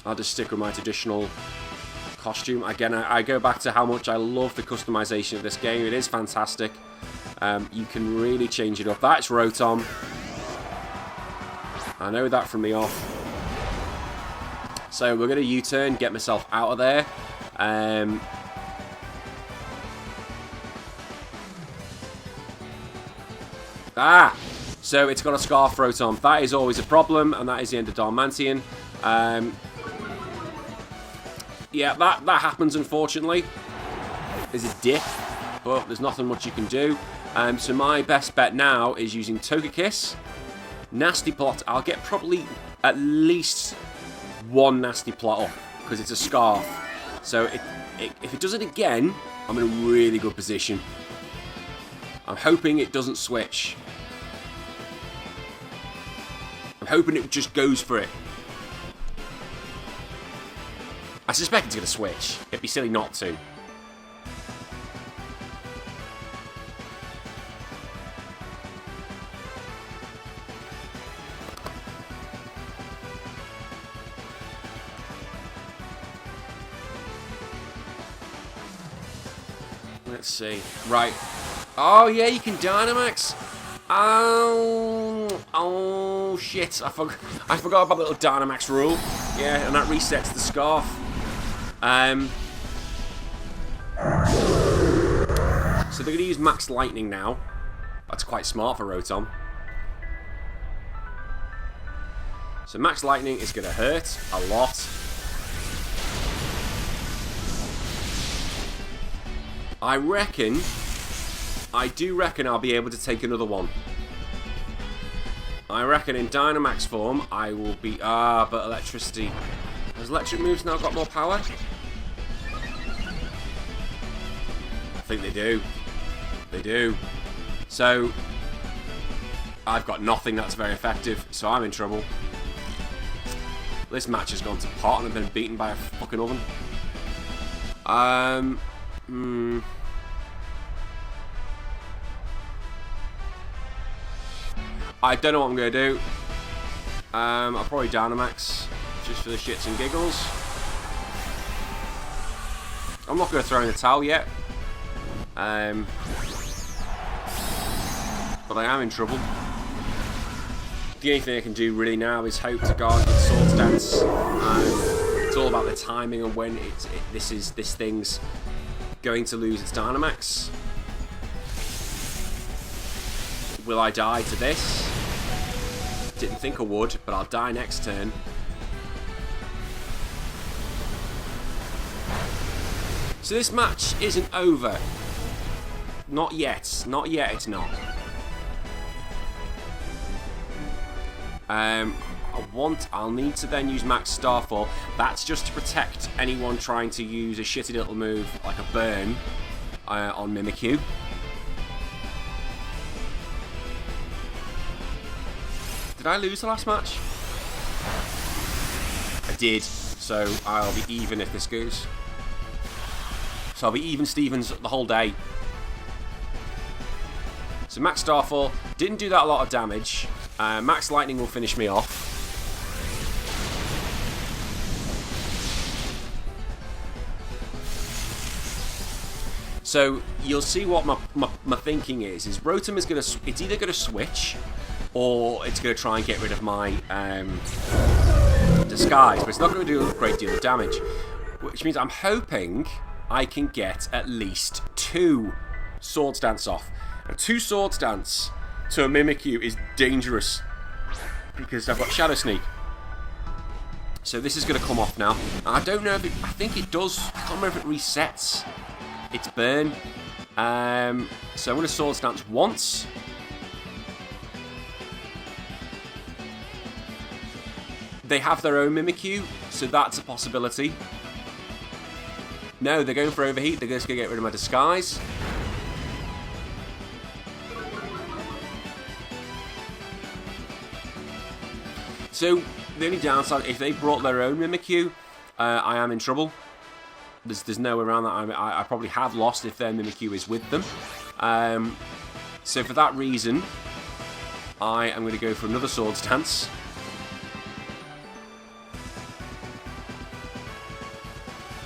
I'll just stick with my traditional costume. Again, I go back to how much I love the customization of this game. It is fantastic. You can really change it up. That's Rotom. I know that from the off. So we're going to U-turn, get myself out of there. So it's got a Scarf Rotom. That is always a problem, and that is the end of Darmanitan. Yeah, that happens, unfortunately. There's a dip, but there's nothing much you can do. So my best bet now is using Togekiss. Nasty Plot. I'll get probably at least one Nasty Plot off, because it's a Scarf. So if it does it again, I'm in a really good position. I'm hoping it doesn't switch. I'm hoping it just goes for it. I suspect it's going to switch. It'd be silly not to. Let's see. Right. Oh, yeah, you can Dynamax. Oh, shit. I forgot about the little Dynamax rule. Yeah, and that resets the Scarf. So they're going to use Max Lightning now. That's quite smart for Rotom. So Max Lightning is going to hurt a lot. I do reckon I'll be able to take another one. I reckon in Dynamax form, I will be... but electricity. Has electric moves now got more power? I think they do. They do. So, I've got nothing that's very effective, so I'm in trouble. This match has gone to pot and I've been beaten by a fucking oven. I don't know what I'm going to do. I'll probably Dynamax, just for the shits and giggles. I'm not going to throw in the towel yet. But I am in trouble. The only thing I can do really now is hope to God with Swords Dance. It's all about the timing and when this thing's going to lose its Dynamax. Will I die to this? Didn't think I would, but I'll die next turn. So this match isn't over. Not yet. Not yet, it's not. I'll need to then use Max Starfall. That's just to protect anyone trying to use a shitty little move like a burn on Mimikyu. Did I lose the last match? I did, so I'll be even if this goes. So I'll be even Stevens the whole day. So Max Starfall didn't do that a lot of damage. Max Lightning will finish me off. So you'll see what my thinking is Rotom is it's either gonna switch or it's gonna try and get rid of my disguise, but it's not gonna do a great deal of damage. Which means I'm hoping I can get at least 2 Swords Dance off. And 2 Swords Dance to a Mimikyu is dangerous because I've got Shadow Sneak. So this is going to come off now. I don't know if I think it does. I can't remember if it resets its burn. So I'm going to Swords Dance once. They have their own Mimikyu, so that's a possibility. No, they're going for Overheat. They're just going to get rid of my disguise. So, the only downside, if they brought their own Mimikyu, I am in trouble. There's no way around that. I probably have lost if their Mimikyu is with them. So for that reason, I am going to go for another Swords Dance.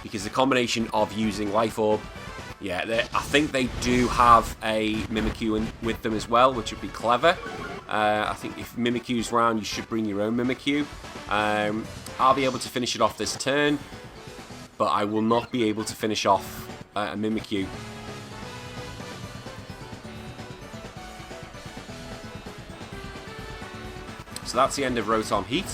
Because the combination of using Life Orb, yeah, I think they do have a Mimikyu with them as well, which would be clever. I think if Mimikyu's round, you should bring your own Mimikyu. I'll be able to finish it off this turn, but I will not be able to finish off a Mimikyu. So that's the end of Rotom Heat.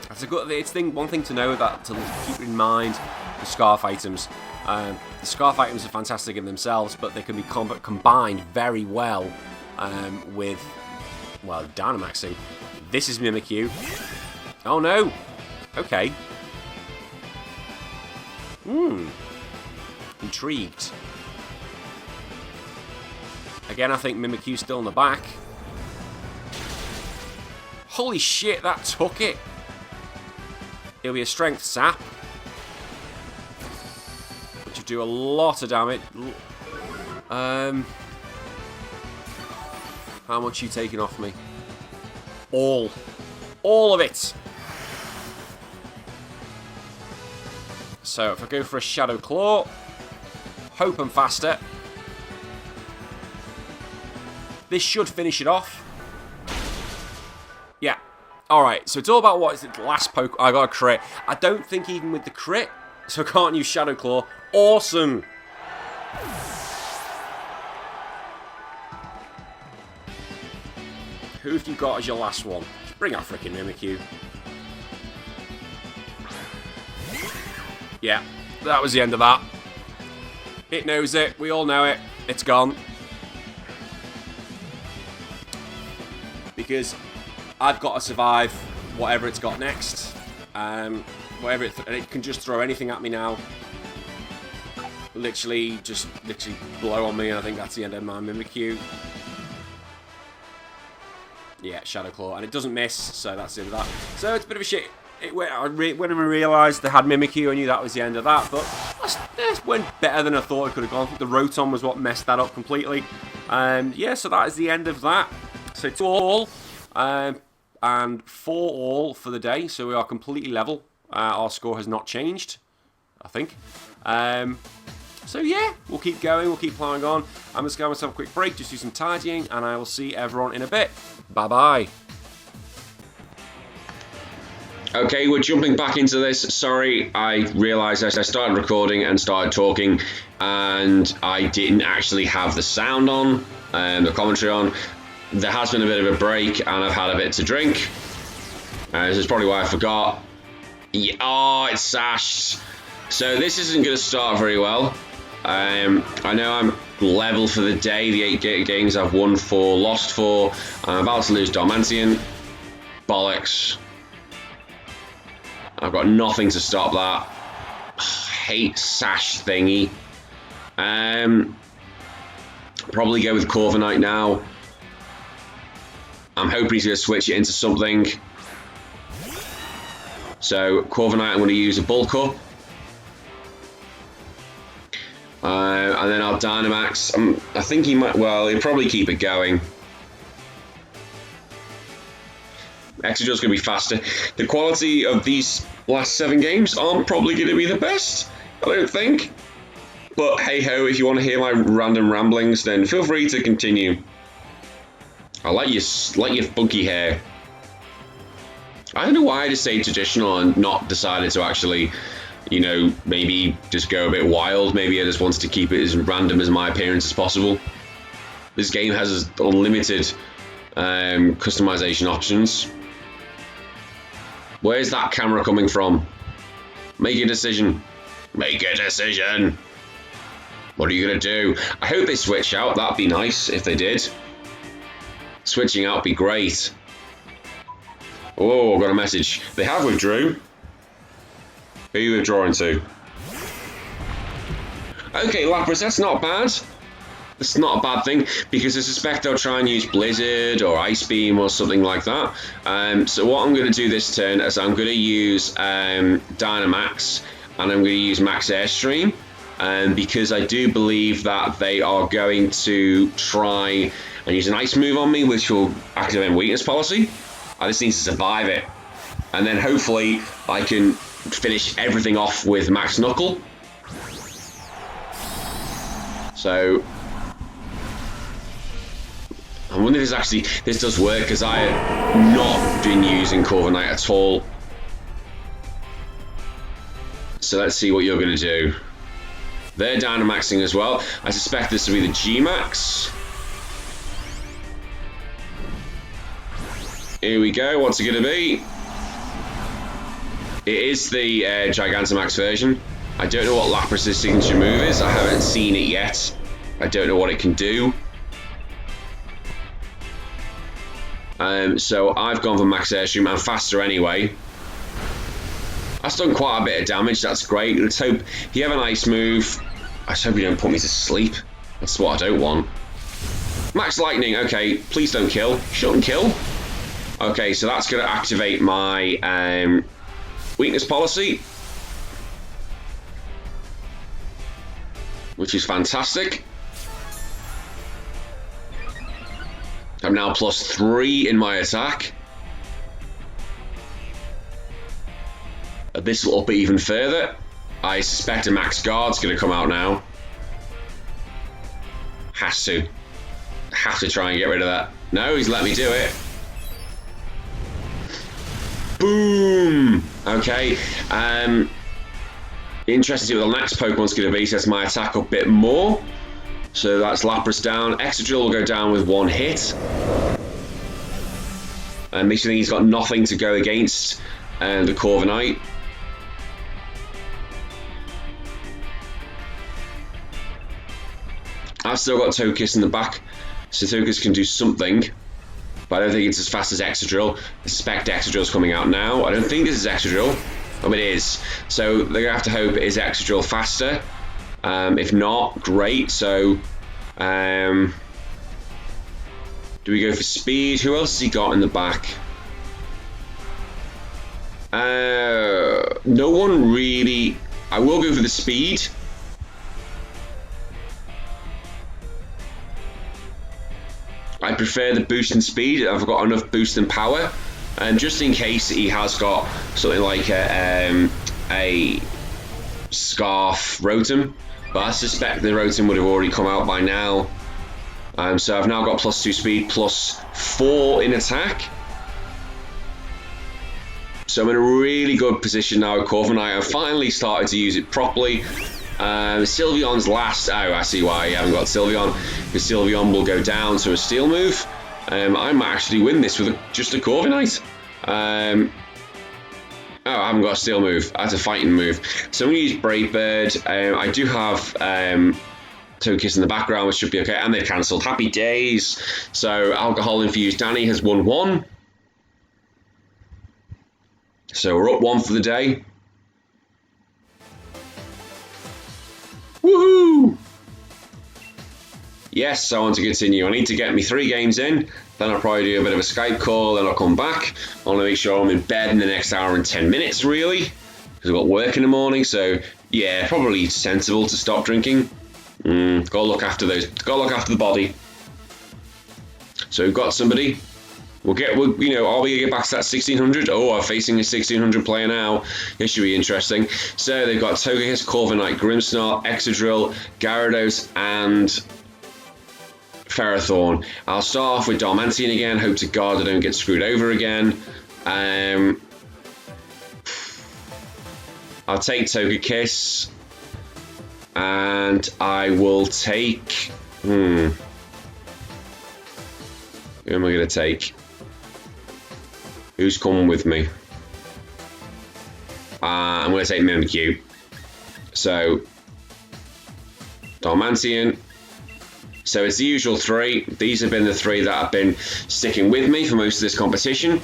That's a good. One thing to know to keep in mind the Scarf items. The Scarf items are fantastic in themselves, but they can be combined very well with, well, Dynamaxing. This is Mimikyu. Oh no! Okay. Intrigued. Again, I think Mimikyu's still in the back. Holy shit, that took it! It'll be a Strength Sap. Do a lot of damage. How much are you taking off me? All of it. So if I go for a Shadow Claw, hope I'm faster. This should finish it off. Yeah. Alright, so it's all about what is the last poke. I got a crit. I don't think even with the crit, so I can't use Shadow Claw. Awesome! Who have you got as your last one? Just bring out frickin' Mimikyu. Yeah, that was the end of that. It knows it. We all know it. It's gone. Because I've got to survive whatever it's got next. Whatever it can just throw anything at me now. Literally blow on me, and I think that's the end of my Mimikyu. Yeah, Shadow Claw, and it doesn't miss, so that's the end of that. So it's a bit of a shit. When I realised they had Mimikyu, I knew that was the end of that, but that went better than I thought it could have gone. I think the Rotom was what messed that up completely. Yeah, so that is the end of that. So 2 all, and 4 all for the day, so we are completely level. Our score has not changed, I think. So yeah, we'll keep going, we'll keep plowing on. I'm just going to have myself a quick break, just do some tidying, and I will see everyone in a bit. Bye-bye. Okay, we're jumping back into this. Sorry, I realised as I started recording and started talking, and I didn't actually have the sound on, the commentary on. There has been a bit of a break, and I've had a bit to drink. This is probably why I forgot. Yeah, oh, it's sashed. So this isn't going to start very well. I know level for the day. The 8 games I've won 4, lost 4. I'm about to lose Darmantian. Bollocks. I've got nothing to stop that. Hate sash thingy. Probably go with Corviknight now. I'm hoping he's going to switch it into something. So Corviknight, I'm going to use a bulk up. And then I'll Dynamax. I think he might, well, he'll probably keep it going. Excadrill's going to be faster. The quality of these last 7 games aren't probably going to be the best, I don't think. But hey ho, if you want to hear my random ramblings, then feel free to continue. I like your funky hair. I don't know why I just say traditional and not decided to actually, you know, maybe just go a bit wild. Maybe I just wanted to keep it as random as my appearance as possible. This game has unlimited customization options. Where's that camera coming from? Make a decision. Make a decision. What are you going to do? I hope they switch out. That'd be nice if they did. Switching out would be great. Oh, I got a message. They have withdrew. Who are you withdrawing to? Okay, Lapras, that's not bad. It's not a bad thing, because I suspect they'll try and use Blizzard or Ice Beam or something like that. So what I'm going to do this turn is I'm going to use Dynamax, and I'm going to use Max Airstream, because I do believe that they are going to try and use an Ice move on me, which will activate Weakness Policy. I just need to survive it. And then hopefully I can finish everything off with Max Knuckle. So I wonder if this does work, because I have not been using Corviknight at all. So let's see what you're going to do. They're Dynamaxing as well. I suspect this will be the G-Max. Here we go. What's it going to be? It is the Gigantamax version. I don't know what Lapras' signature move is. I haven't seen it yet. I don't know what it can do. So I've gone for Max Airstream. I'm faster anyway. That's done quite a bit of damage. That's great. Let's hope you have an Ice move. I just hope you don't put me to sleep. That's what I don't want. Max Lightning. Okay, please don't kill. Shouldn't kill. Okay, so that's going to activate my Weakness Policy, which is fantastic. I'm now +3 in my attack. This will up it even further. I suspect a Max Guard's going to come out now. Have to try and get rid of that. No, he's let me do it. Boom! Okay. Interesting to see what the next Pokemon's going to be. Sets my attack up a bit more. So that's Lapras down. Excadrill will go down with 1 hit. And makes me think he's got nothing to go against the Corviknight. I've still got Togekiss in the back, so Togekiss can do something. But I don't think it's as fast as Excadrill. I suspect Excadrill's coming out now. I don't think this is Excadrill. Oh, it is. So they're going to have to hope it is Excadrill faster. If not, great. So, do we go for speed? Who else has he got in the back? No one really. I will go for the speed. I prefer the boost in speed. I've got enough boost in power, and just in case he has got something like a Scarf Rotom, but I suspect the Rotom would have already come out by now. So I've now got +2 speed, +4 in attack. So I'm in a really good position now at Corviknight. I've finally started to use it properly. Sylveon's last. Oh, I see why you haven't got Sylveon, because Sylveon will go down to a Steel move. I might actually win this with just a Corviknight. Oh, I haven't got a Steel move. That's a fighting move. So I'm going to use Brave Bird. I do have Togekiss in the background, which should be okay. And they've cancelled. Happy days. So alcohol-infused Danny has won 1. So we're up 1 for the day. Woohoo! Yes, I want to continue. I need to get me 3 games in. Then I'll probably do a bit of a Skype call. Then I'll come back. I want to make sure I'm in bed in the next hour and 10 minutes, really. Because I've got work in the morning. So, yeah, probably sensible to stop drinking. Gotta look after those. Gotta look after the body. So we've got somebody. Are we gonna get back to that 1600? Oh, I'm facing a 1600 player now. This should be interesting. So they've got Togekiss, Corviknight, Grimmsnarl, Excadrill, Gyarados, and Ferrothorn. I'll start off with Darmanitan again. Hope to God I don't get screwed over again. I'll take Togekiss. And I will take... Who am I going to take? Who's coming with me? I'm going to take Mimikyu. So, Darmanitan. So it's the usual 3. These have been the 3 that have been sticking with me for most of this competition.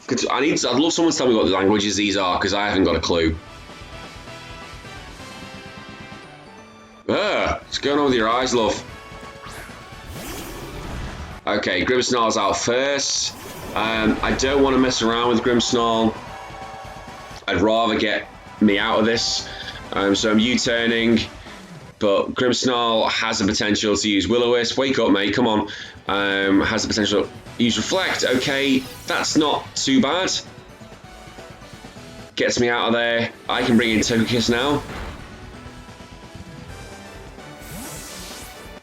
I'd love someone to tell me what the languages these are, because I haven't got a clue. What's going on with your eyes, love? Okay, Grimmsnarl's out first. I don't want to mess around with Grimmsnarl. I'd rather get me out of this. So I'm U-turning. But Grimmsnarl has the potential to use Will-O-Wisp. Wake up, mate, come on. Has the potential to use Reflect. Okay, that's not too bad. Gets me out of there. I can bring in Togekiss now.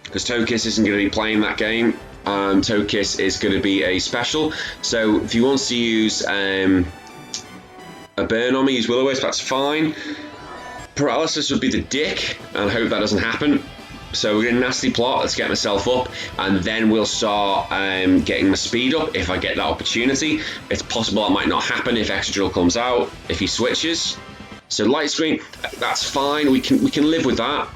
Because Togekiss isn't going to be playing that game. Togekiss is going to be a special. So if he wants to use a burn on me, use Will-O-Wisp, that's fine. Paralysis would be the dick, and I hope that doesn't happen. So we're in a nasty plot. Let's get myself up, and then we'll start getting my speed up if I get that opportunity. It's possible that might not happen if Excadrill comes out, if he switches. So light screen, that's fine. We can live with that.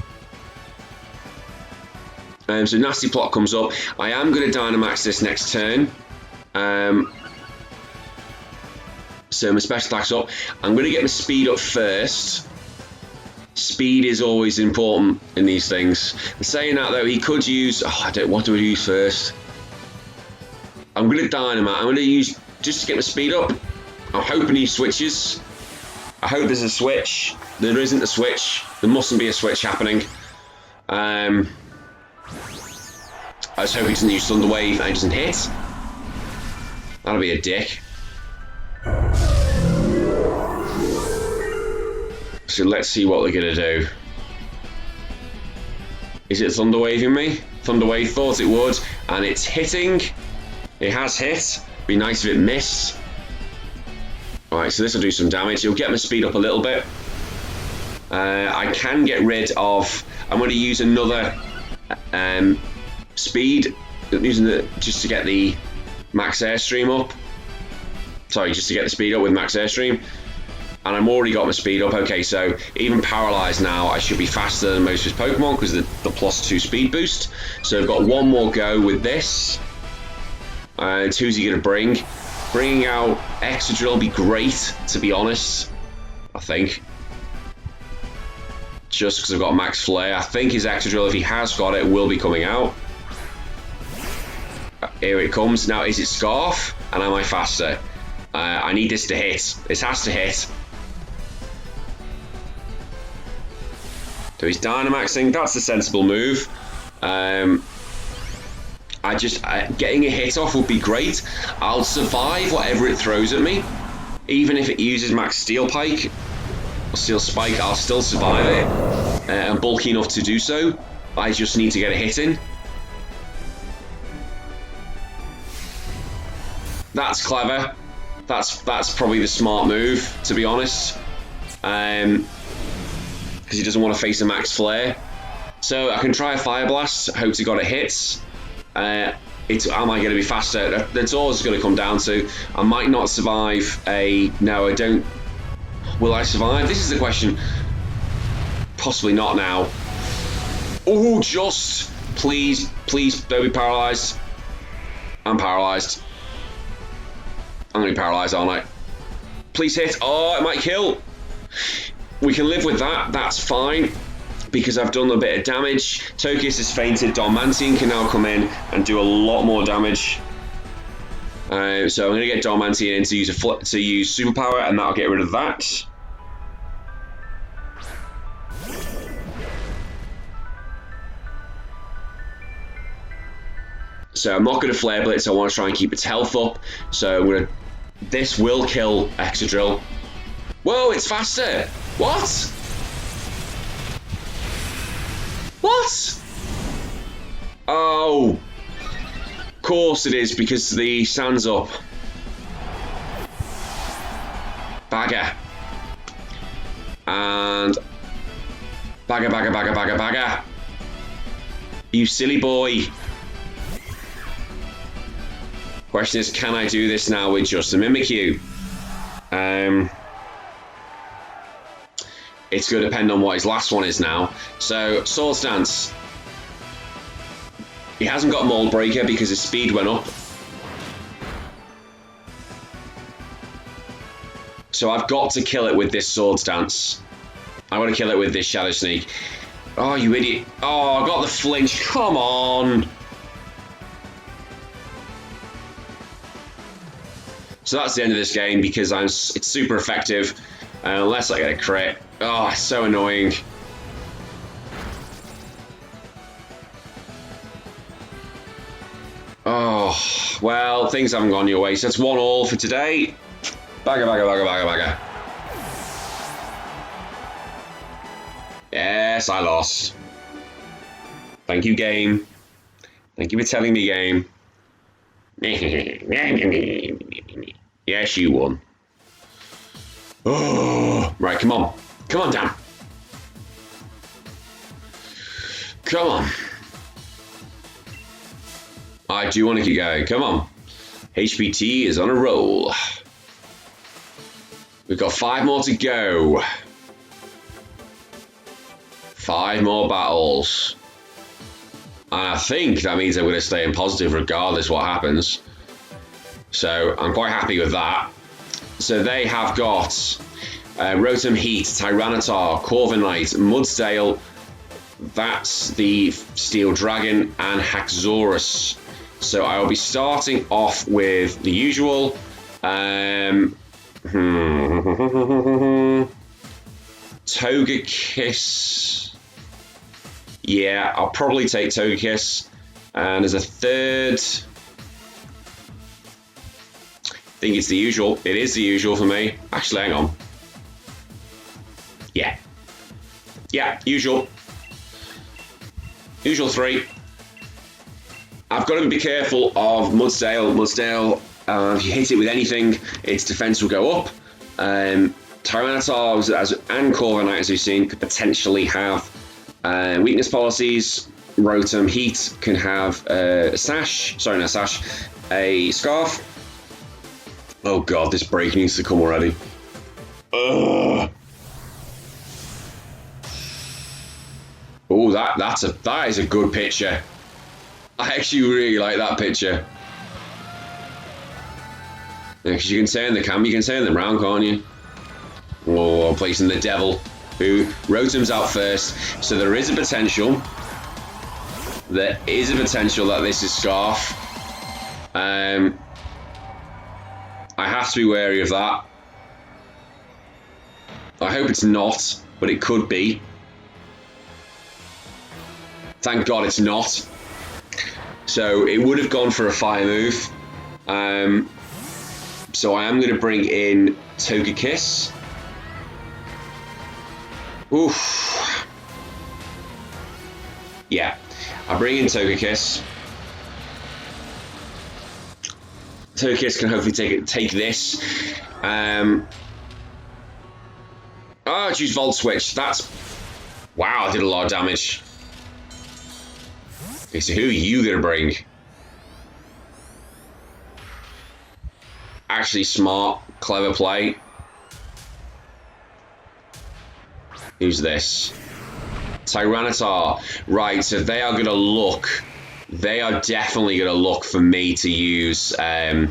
So nasty plot comes up. I am going to Dynamax this next turn. So my special attack's up. I'm going to get my speed up first. Speed is always important in these things. And saying that though, he could use... what do I use first? I'm going to Dynamax. I'm going to use... just to get my speed up. I'm hoping he switches. I hope there's a switch. There isn't a switch. There mustn't be a switch happening. I just hope he doesn't use Thunder Wave and he doesn't hit. That'll be a dick. So let's see what they're going to do. Is it Thunder Waving me? Thunder Wave thought it would, and it's hitting. It has hit. Be nice if it missed. Alright, so this will do some damage. It'll get my speed up a little bit. I can get rid of... I'm going to use another speed. Just to get the max airstream up. Sorry, just to get the speed up with max airstream. And I'm already got my speed up. Okay, so even paralyzed now, I should be faster than most of his Pokemon because of the +2 speed boost. So I've got one more go with this. Who's he going to bring? Bringing out Excadrill will be great, to be honest. I think. Just because I've got Max Flare. I think his Excadrill, if he has got it, will be coming out. Here it comes. Now, is it Scarf? And am I faster? I need this to hit. This has to hit. So he's Dynamaxing. That's a sensible move. Getting a hit off would be great. I'll survive whatever it throws at me. Even if it uses Max Steel Pike or Steel Spike, I'll still survive it. I'm bulky enough to do so. I just need to get a hit in. That's clever. That's probably the smart move, to be honest. Because he doesn't want to face a Max Flare. So I can try a Fire Blast, hope to God it hits. am I going to be faster? That's all it's going to come down to. I might not survive a... No, I don't... Will I survive? This is the question. Possibly not now. Oh, just... Please, please don't be paralysed. I'm paralysed. I'm going to be paralysed, aren't I? Please hit. Oh, it might kill. We can live with that. That's fine. Because I've done a bit of damage. Tokius has fainted. Darmanian can now come in and do a lot more damage. So I'm going to get Darmanian in to use superpower, and that'll get rid of that. So I'm not going to Flare Blitz. I want to try and keep its health up. So I'm going to... This will kill Excadrill. Whoa, it's faster. What? What? Oh. Of course it is, because the sand's up. Bagger. And... Bagger, bagger, bagger, bagger, bagger. You silly boy. Question is, can I do this now with just a Mimikyu? It's going to depend on what his last one is now. So, Swords Dance. He hasn't got Mold Breaker because his speed went up. So I've got to kill it with this Swords Dance. I want to kill it with this Shadow Sneak. Oh, you idiot. Oh, I got the flinch. Come on. So that's the end of this game because it's super effective. Unless I get a crit. Oh, it's so annoying. Oh, well, things haven't gone your way. So it's 1-1 for today. Bagger, bagger, bagger, bagger, bagger. Yes, I lost. Thank you, game. Thank you for telling me, game. Yes, you won. Oh, right, come on. Come on, Dan. Come on. I do want to keep going. Come on. HPT is on a roll. We've got 5 more to go. 5 more battles. And I think that means I'm going to stay in positive regardless what happens. So I'm quite happy with that. So they have got Rotom Heat, Tyranitar, Corviknight, Mudsdale, that's the Steel Dragon, and Haxorus. So I will be starting off with the usual. Togekiss. Yeah, I'll probably take Togekiss. And as a third... I think it's the usual. It is the usual for me. Actually, hang on. Yeah. Yeah, usual. Usual 3. I've got to be careful of Mudsdale. Mudsdale, if you hit it with anything, its defense will go up. Tyranitar and Corviknight, as we've seen, could potentially have weakness policies. Rotom Heat can have a sash. Sorry, not a sash. A scarf. Oh god, this break needs to come already. Ugh. Oh, that is a good picture. I actually really like that picture. Because you can turn the cam, you can turn them round, can't you? Oh, placing the devil. Who Rotom's out first, so there is a potential. There is a potential that this is Scarf. I have to be wary of that. I hope it's not, but it could be. Thank God it's not. So it would have gone for a fire move. So I am going to bring in Togekiss. Oof. Yeah, I bring in Togekiss. Togekiss can hopefully take this. Oh, choose Volt Switch. That's... Wow, I did a lot of damage. Okay, so who are you going to bring? actually smart, clever play. Who's this? Tyranitar. Right, so they are going to look. They are definitely going to look for me to use a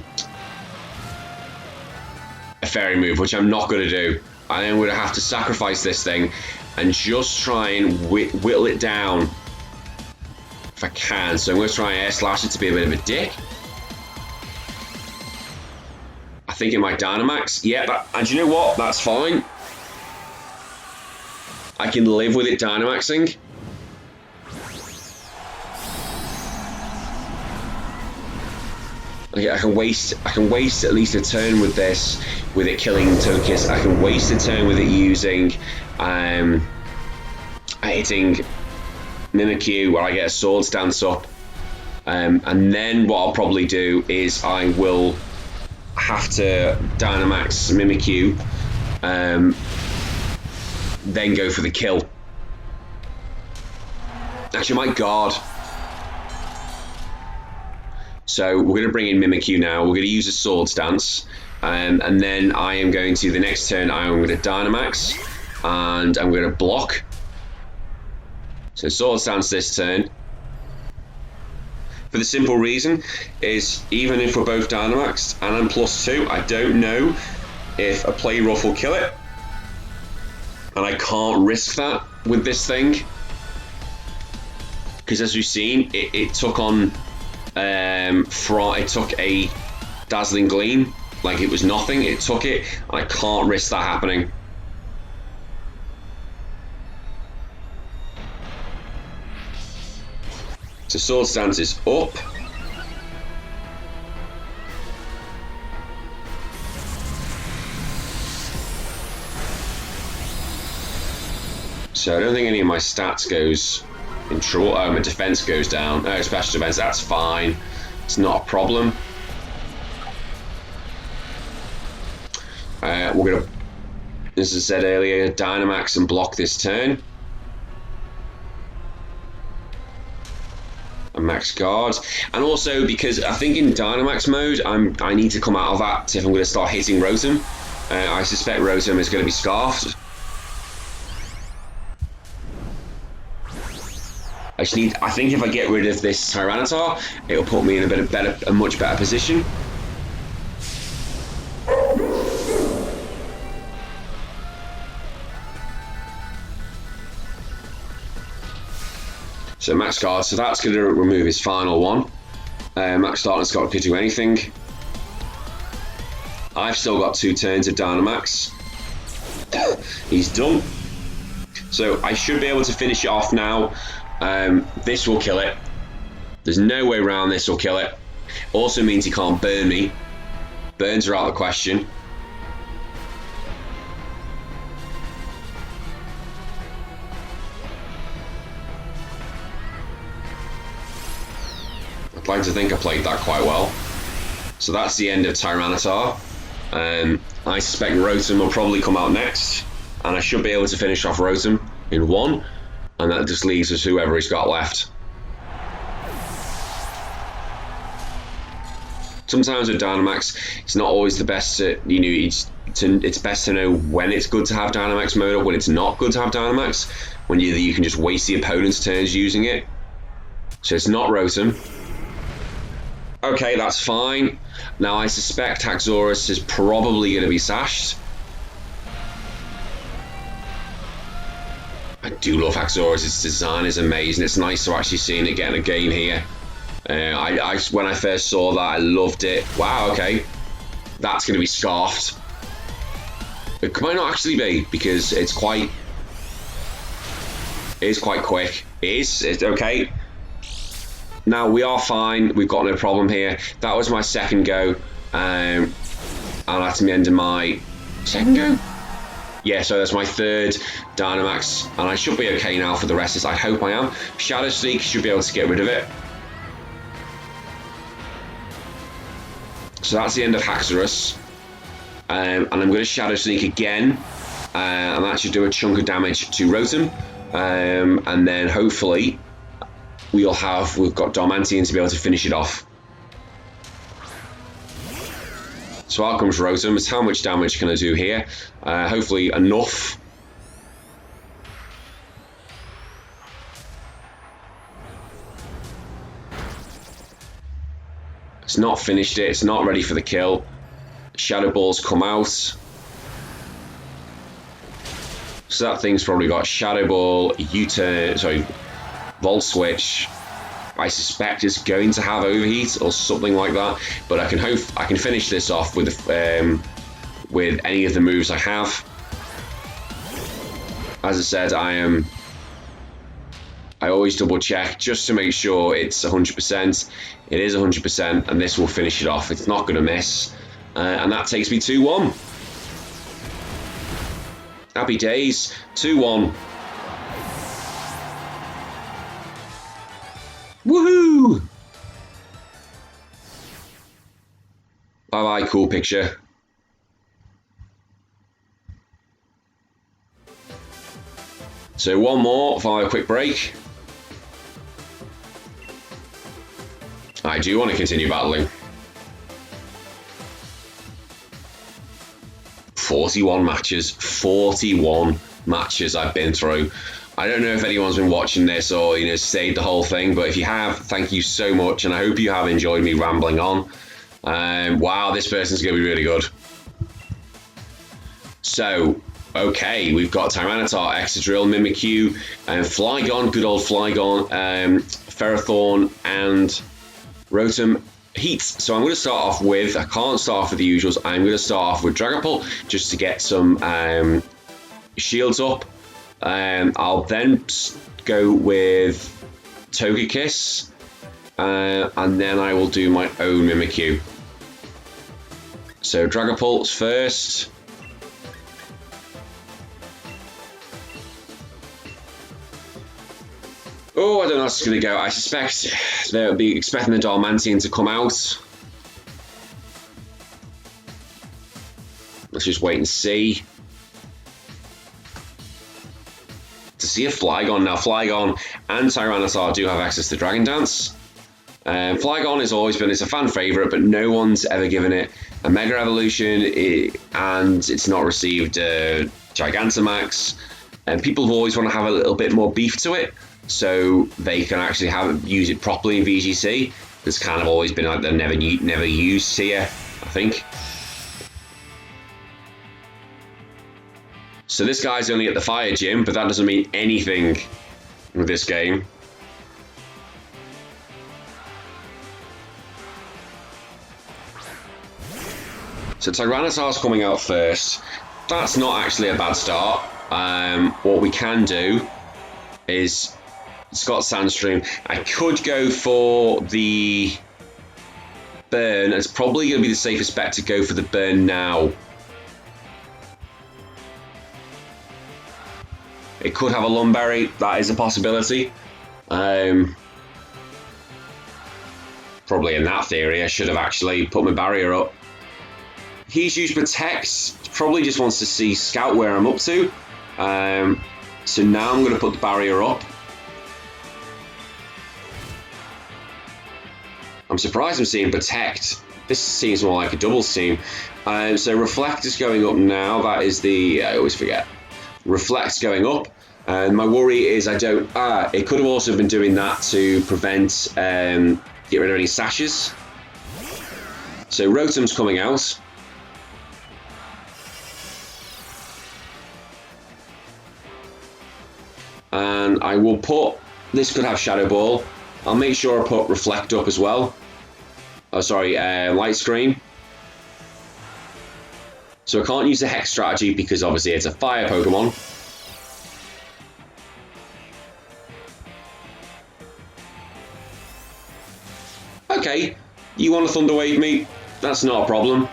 fairy move, which I'm not going to do. I am going to have to sacrifice this thing and just try and whittle it down if I can. So I'm going to try and air slash it to be a bit of a dick. I think it might Dynamax. Yeah, and you know what? That's fine. I can live with it Dynamaxing. Okay, I can waste at least a turn with this, with it killing Togekiss. I can waste a turn with it using hitting Mimikyu, where I get a Swords Dance up. And then what I'll probably do is I will have to Dynamax Mimikyu, then go for the kill. Actually, my God. So we're going to bring in Mimikyu now. We're going to use a Swords Dance. And then I am going to, the next turn, I am going to Dynamax. And I'm going to block. So Swords Dance this turn. For the simple reason is, even if we're both Dynamaxed and I'm +2, I don't know if a Play Rough will kill it. And I can't risk that with this thing. Because as we've seen, it took on... it took a Dazzling Gleam like it was nothing. It took it, and I can't risk that happening. So Swords Dance is up. So I don't think any of my stats goes in trouble. Oh, my defense goes down. Oh, special defense, that's fine. It's not a problem. We're going to, as I said earlier, Dynamax and block this turn. And max guard. And also, because I think in Dynamax mode, I need to come out of that if I'm going to start hitting Rotom. I suspect Rotom is going to be Scarfed. I think if I get rid of this Tyranitar, it'll put me in a much better position. So max guard, so that's going to remove his final one. Max Darkness Guard could do anything. I've still got 2 turns of Dynamax. He's done. So I should be able to finish it off now. This will kill it. There's no way around this will kill it. Also means he can't burn me. Burns are out of the question. I'd like to think I played that quite well. So that's the end of Tyranitar. I suspect Rotom will probably come out next, and I should be able to finish off Rotom in 1. And that just leaves us whoever he's got left. Sometimes with Dynamax, it's not always the best to, it's best to know when it's good to have Dynamax mode up, when it's not good to have Dynamax, when you can just waste the opponent's turns using it. So it's not Rotom. Okay, that's fine. Now I suspect Haxorus is probably going to be sashed. I do love Haxorus, its design is amazing. It's nice to actually see it get in a game here. When I first saw that, I loved it. Wow, okay. That's going to be Scarfed. It might not actually be, because it is quite quick. It's okay. Now, we are fine. We've got no problem here. That was my second go. And that's the end of my second go? Yeah, so that's my 3rd Dynamax, and I should be okay now for the rest of this. I hope I am. Shadow Sneak should be able to get rid of it. So that's the end of Haxorus. And I'm going to Shadow Sneak again, and that should do a chunk of damage to Rotom. And then hopefully we've got Darmanitan to be able to finish it off. So out comes Rotom. It's how much damage can I do here? Hopefully enough. It's not finished it. It's not ready for the kill. Shadow Balls come out. So that thing's probably got Shadow Ball, U-turn, sorry, Volt Switch. I suspect it's going to have Overheat or something like that, but I can hope I can finish this off with any of the moves I have. As I said, I always double check just to make sure it's 100%. It is 100%, and this will finish it off. It's not going to miss, and that takes me 2-1. Happy days, 2-1. Woohoo! Bye bye, cool picture. So one more for a quick break. I do want to continue battling. 41 matches. 41 matches I've been through. I don't know if anyone's been watching this or stayed the whole thing, but if you have, thank you so much, and I hope you have enjoyed me rambling on. Wow, this person's going to be really good. So, okay, we've got Tyranitar, Excadrill, Mimikyu, Flygon, good old Flygon, Ferrothorn, and Rotom Heat. So I'm going to start off with, I can't start off with the usuals, I'm going to start off with Dragapult just to get some shields up. I'll then go with Togekiss, and then I will do my own Mimikyu. So Dragapult's first. Oh, I don't know how it's going to go. I suspect they'll be expecting the Darmanitan to come out. Let's just wait and see. To see a Flygon. Now, Flygon and Tyranitar do have access to Dragon Dance. Flygon has always been, it's a fan favourite, but no one's ever given it a Mega Evolution, and it's not received Gigantamax. And people always want to have a little bit more beef to it, so they can actually use it properly in VGC. It's kind of always been like the never used tier, I think. So this guy's only at the Fire Gym, but that doesn't mean anything with this game. So Tyranitar's coming out first. That's not actually a bad start. What we can do is, it's got Sandstream. I could go for the Burn. It's probably going to be the safest bet to go for the Burn now. It could have a Lumberry, that is a possibility. Probably in that theory, I should have actually put my barrier up. He's used Protect, probably just wants to see Scout where I'm up to. So now I'm going to put the barrier up. I'm surprised I'm seeing Protect. This seems more like a doubles team. So Reflect is going up now, that is the, I always forget. Reflect's going up, and my worry is it could have also been doing that to prevent, get rid of any sashes. So Rotom's coming out. And I will put, this could have Shadow Ball. I'll make sure I put Reflect up as well. Oh, sorry, Light Screen. So I can't use the Hex strategy because obviously it's a fire Pokemon. Okay, you want to Thunder Wave me? That's not a problem.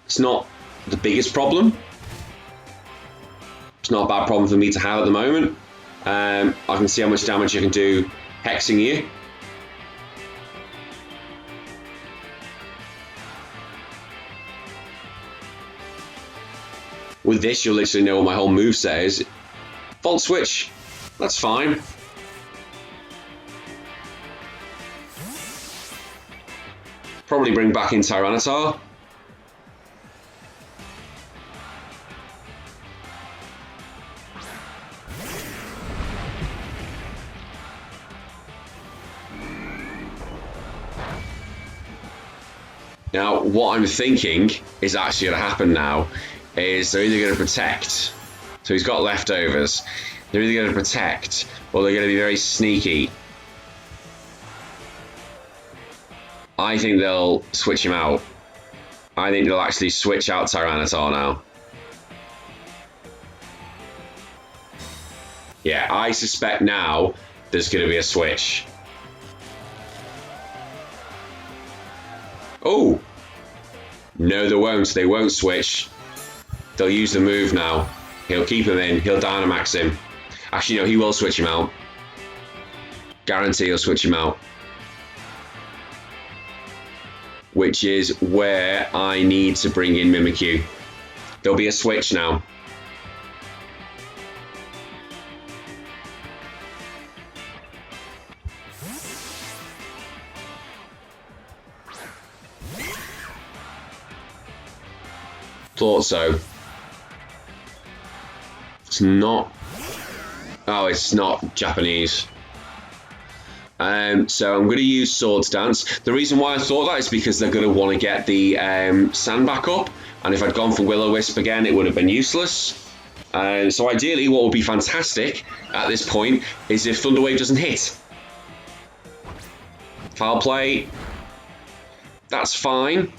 It's not the biggest problem. It's not a bad problem for me to have at the moment. I can see how much damage I can do hexing you. With this, you'll literally know what my whole moveset is. Volt Switch, that's fine. Probably bring back in Tyranitar. Now, what I'm thinking is actually going to happen now is they're either going to protect. So he's got leftovers. They're either going to protect or they're going to be very sneaky. I think they'll switch him out. I think they'll actually switch out Tyranitar now. Yeah, I suspect now there's going to be a switch. Oh! No, they won't. They won't switch. They'll use the move now. He'll keep him in. He'll Dynamax him. Actually, no, he will switch him out. Guarantee he'll switch him out. Which is where I need to bring in Mimikyu. There'll be a switch now. Thought so. It's not. Oh, it's not Japanese. So I'm going to use Swords Dance. The reason why I thought that is because they're going to want to get the sand back up, and if I'd gone for Will-O-Wisp again, it would have been useless. So ideally, what would be fantastic at this point is if Thunder Wave doesn't hit. Foul play. That's fine.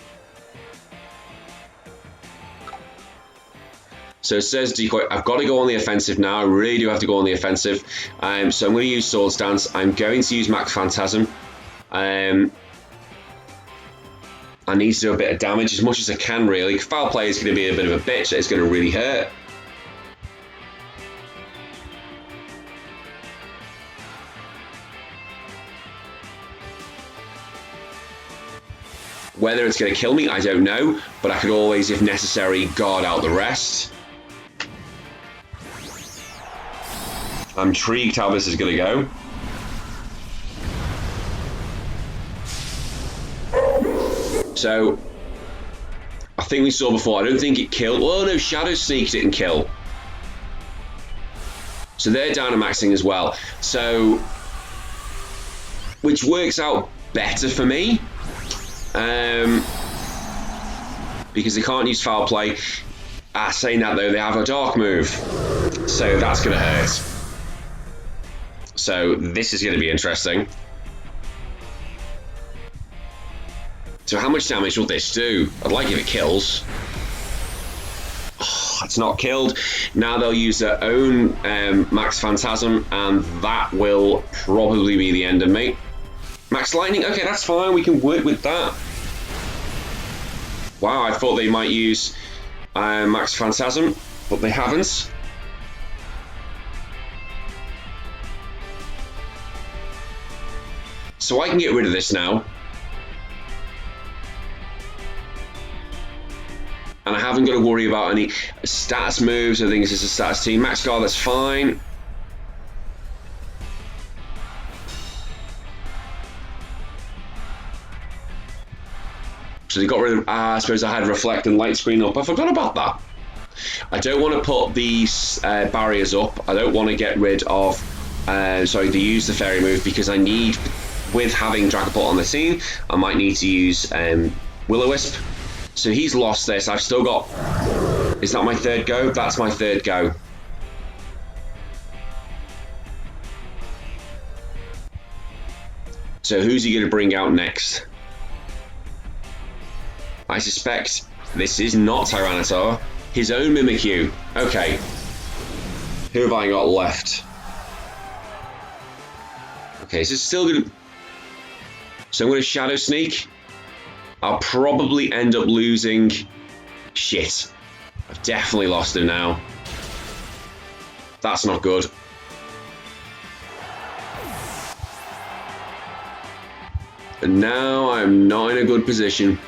So it says decoy. I've got to go on the offensive now. I really do have to go on the offensive. So I'm going to use Swords Dance. I'm going to use Max Phantasm. I need to do a bit of damage as much as I can, really. Foul play is going to be a bit of a bitch. It's going to really hurt. Whether it's going to kill me, I don't know. But I could always, if necessary, guard out the rest. I'm intrigued how this is going to go. So, I think we saw before, I don't think it killed. Oh no, Shadow Sneak didn't kill. So they're Dynamaxing as well. So, which works out better for me. Because they can't use Foul Play. Saying that though, they have a Dark move. So that's going to hurt. So this is going to be interesting. So how much damage will this do? I'd like if it kills. Oh, it's not killed. Now they'll use their own Max Phantasm, and that will probably be the end of me. Max Lightning, okay, that's fine. We can work with that. Wow, I thought they might use Max Phantasm, but they haven't. So I can get rid of this now. And I haven't got to worry about any status moves. I think it's just a status team. Max Guard, that's fine. So they got rid of, I suppose I had Reflect and Light Screen up. I forgot about that. I don't want to put these barriers up. I don't want to get rid of, to use the Fairy move, because I need, with having Dragapult on the team, I might need to use Will-O-Wisp. So he's lost this. I've still got, is that my third go? That's my third go. So who's he going to bring out next? I suspect this is not Tyranitar. His own Mimikyu. Okay. Who have I got left? Okay, so it's still going to... So I'm going to Shadow Sneak. I'll probably end up losing... Shit. I've definitely lost him now. That's not good. And now I'm not in a good position.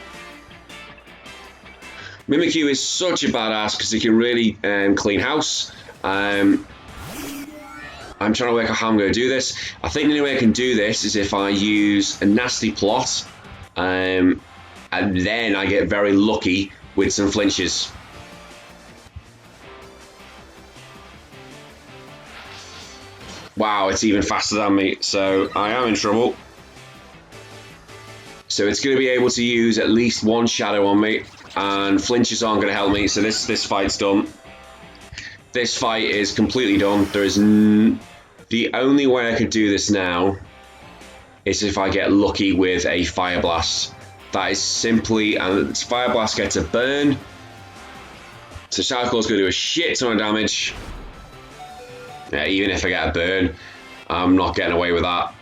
Mimikyu is such a badass because he can really clean house. I'm trying to work out how I'm going to do this. I think the only way I can do this is if I use a nasty plot. and then I get very lucky with some flinches. Wow, it's even faster than me, so I am in trouble. So it's going to be able to use at least one shadow on me, and flinches aren't going to help me, so this fight's done. This fight is completely done. There is the only way I could do this now is if I get lucky with a Fire Blast. That is simply, and Fire Blast gets a burn. So Shadow Claw's going to do a shit ton of damage. Yeah, even if I get a burn, I'm not getting away with that.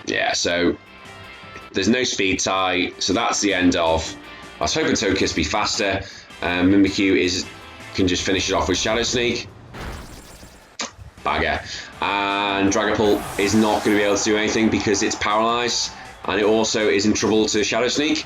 Yeah, so there's no speed tie, so that's the end of. I was hoping Togekiss be faster. Mimikyu can just finish it off with Shadow Sneak. Bagger. And Dragapult is not going to be able to do anything because it's paralyzed, and it also is in trouble to Shadow Sneak.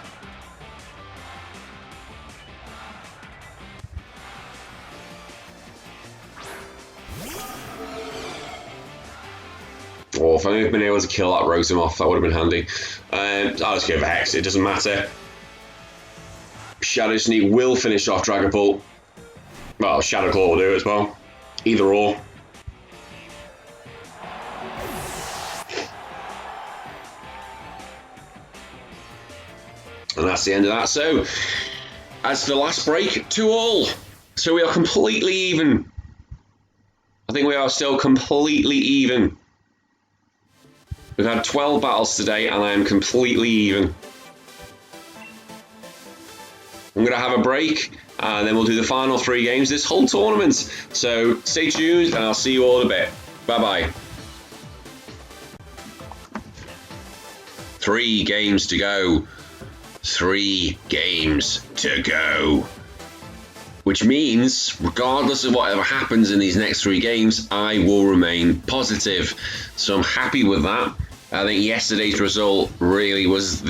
Oh, if I had been able to kill that Rotom off, that would have been handy. I'll just go for Hex, it doesn't matter. Shadow Sneak will finish off Dragapult. Well, Shadow Claw will do it as well. Either or. And that's the end of that. So, as the last break, 2-2. So we are completely even. I think we are still completely even. We've had 12 battles today, and I am completely even. I'm going to have a break, and then we'll do the final 3 games this whole tournament. So stay tuned, and I'll see you all in a bit. Bye-bye. 3 games to go. 3 games to go. Which means, regardless of whatever happens in these next 3 games, I will remain positive. So I'm happy with that. I think yesterday's result really was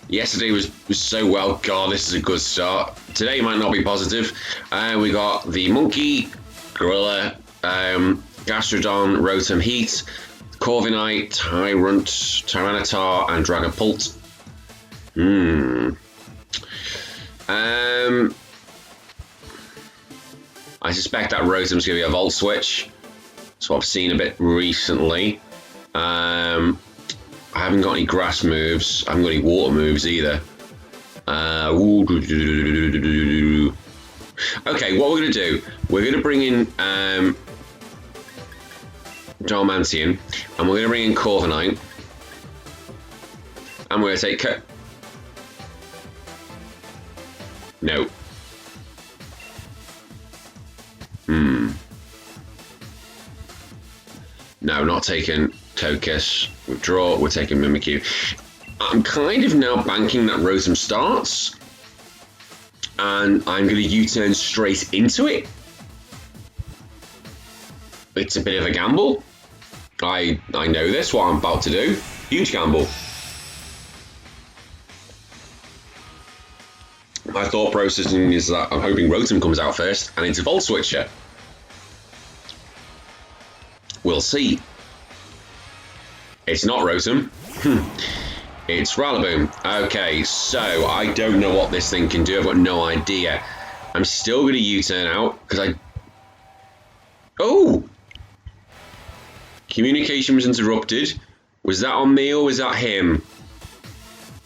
yesterday was so well. God, this is a good start. Today might not be positive. We got the Monkey, Gorilla, Gastrodon, Rotom Heat, Corviknight, Tyranitar, and Dragapult. I suspect that Rotom's going to be a Volt Switch. That's what I've seen a bit recently. I haven't got any grass moves. I haven't got any water moves either. Okay, what we're going to do, we're going to bring in Darmanitan, and we're going to bring in Corviknight, and we're going to take... No. No, not taking Togekiss. Withdraw, we're taking Mimikyu. I'm kind of now banking that Rotom starts, and I'm going to U-turn straight into it. It's a bit of a gamble. I know this, what I'm about to do. Huge gamble. My thought process is that I'm hoping Rotom comes out first, and it's a Volt Switcher. We'll see. It's not Rotom. It's Rillaboom. Okay, so I don't know what this thing can do. I've got no idea. I'm still going to U-turn out because Oh! Communication was interrupted. Was that on me or was that him?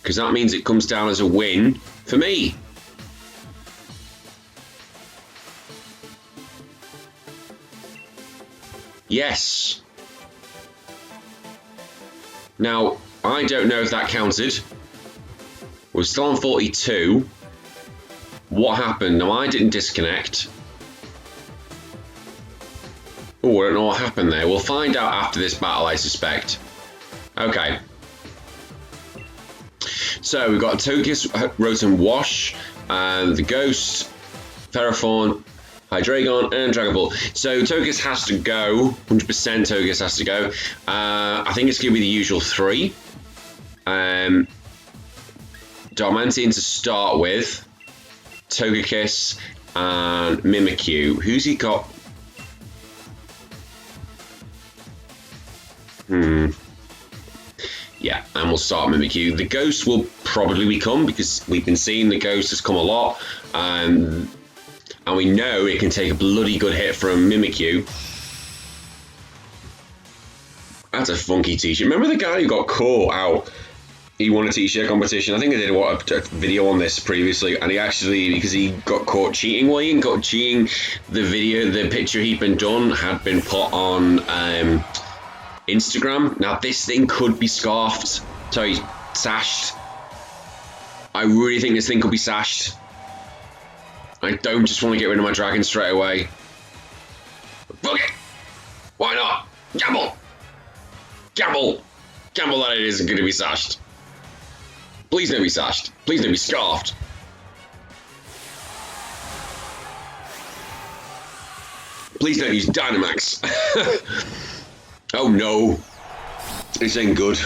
Because that means it comes down as a win for me. Yes. Now, I don't know if that counted. We're still on 42. What happened? No, I didn't disconnect. Oh, I don't know what happened there. We'll find out after this battle, I suspect. Okay. So, we've got Togekiss, Rotom Wash, and the Ghost, Ferrothorn, Hydreigon, and Dragapult. So Togekiss has to go. 100% Togekiss has to go. I think it's going to be the usual 3. Darmanitan to start with. Togekiss and Mimikyu. Who's he got? Yeah, and we'll start Mimikyu. The Ghost will probably become, because we've been seeing the Ghost has come a lot, and we know it can take a bloody good hit from Mimikyu. That's a funky t-shirt. Remember the guy who got caught out? He won a t-shirt competition. I think I did a video on this previously, and he actually, because he got caught cheating, well, he got cheating. The picture he'd been done had been put on Instagram. Now this thing could be sashed. I really think this thing could be sashed. I don't just want to get rid of my dragon straight away. Fuck it! Why not? Gamble! Gamble! Gamble that it isn't going to be sashed. Please don't be sashed. Please don't be scarfed. Please don't use Dynamax. Oh no. This ain't good.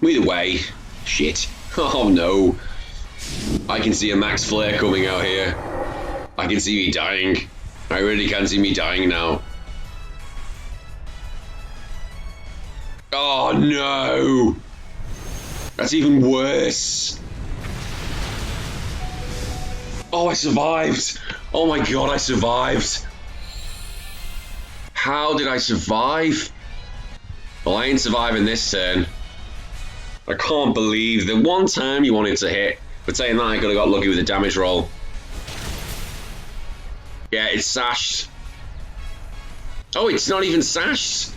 Either way. Shit. Oh no. I can see a Max Flare coming out here. I can see me dying. I really can see me dying now. Oh no! That's even worse. Oh, I survived. Oh my god, I survived. How did I survive? Well, I ain't surviving this turn. I can't believe the one time you wanted to hit. But saying that, I could have got lucky with the damage roll. Yeah, it's sashed. Oh, it's not even sashed.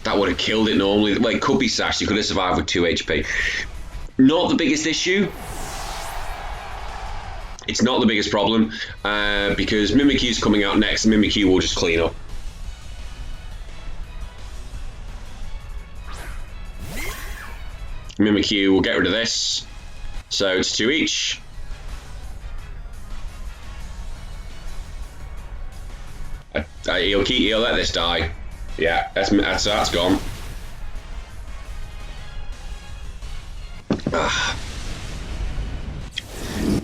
That would have killed it normally. Well, it could be sashed. You could have survived with 2 HP. Not the biggest issue. It's not the biggest problem, because Mimikyu's coming out next, and Mimikyu will just clean up. Mimikyu will get rid of this. So it's 2 each. He'll let this die. Yeah, that's gone.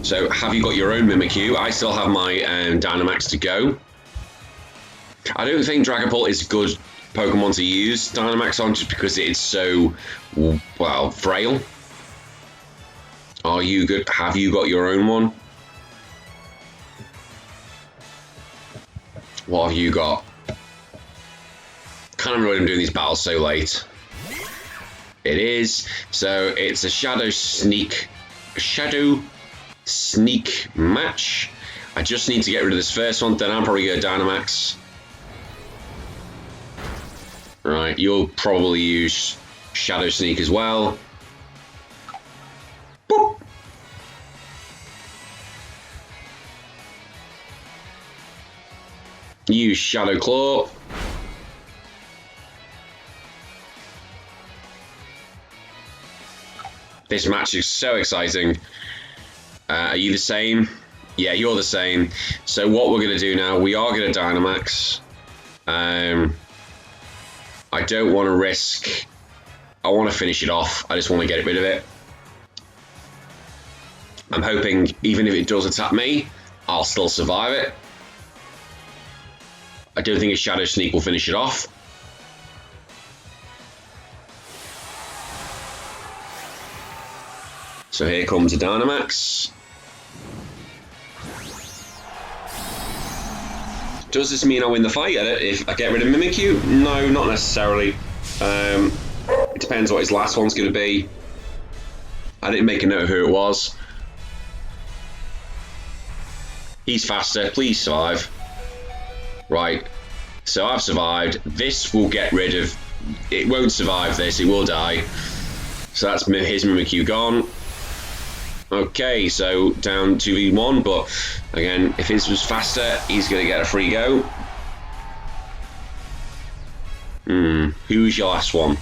So, have you got your own Mimikyu? I still have my Dynamax to go. I don't think Dragapult is a good Pokemon to use Dynamax on, just because it's so, well, frail. Are you good? Have you got your own one? What have you got? Can't remember why I'm doing these battles so late. It is. So it's a Shadow Sneak match. I just need to get rid of this first one, then I'll probably go Dynamax. Right, you'll probably use Shadow Sneak as well. Boop. Use Shadow Claw. This match is so exciting. Are you the same? Yeah, you're the same. So what we're going to do now, we are going to Dynamax. I don't want to risk... I want to finish it off. I just want to get rid of it. I'm hoping, even if it does attack me, I'll still survive it. I don't think a Shadow Sneak will finish it off. So here comes a Dynamax. Does this mean I win the fight if I get rid of Mimikyu? No, not necessarily. It depends what his last one's going to be. I didn't make a note of who it was. He's faster. Please survive. Right. So I've survived. This will get rid of... It won't survive this. It will die. So that's his Mimikyu gone. Okay, so down 2v1, but again, if his was faster, he's going to get a free go. Who's your last one?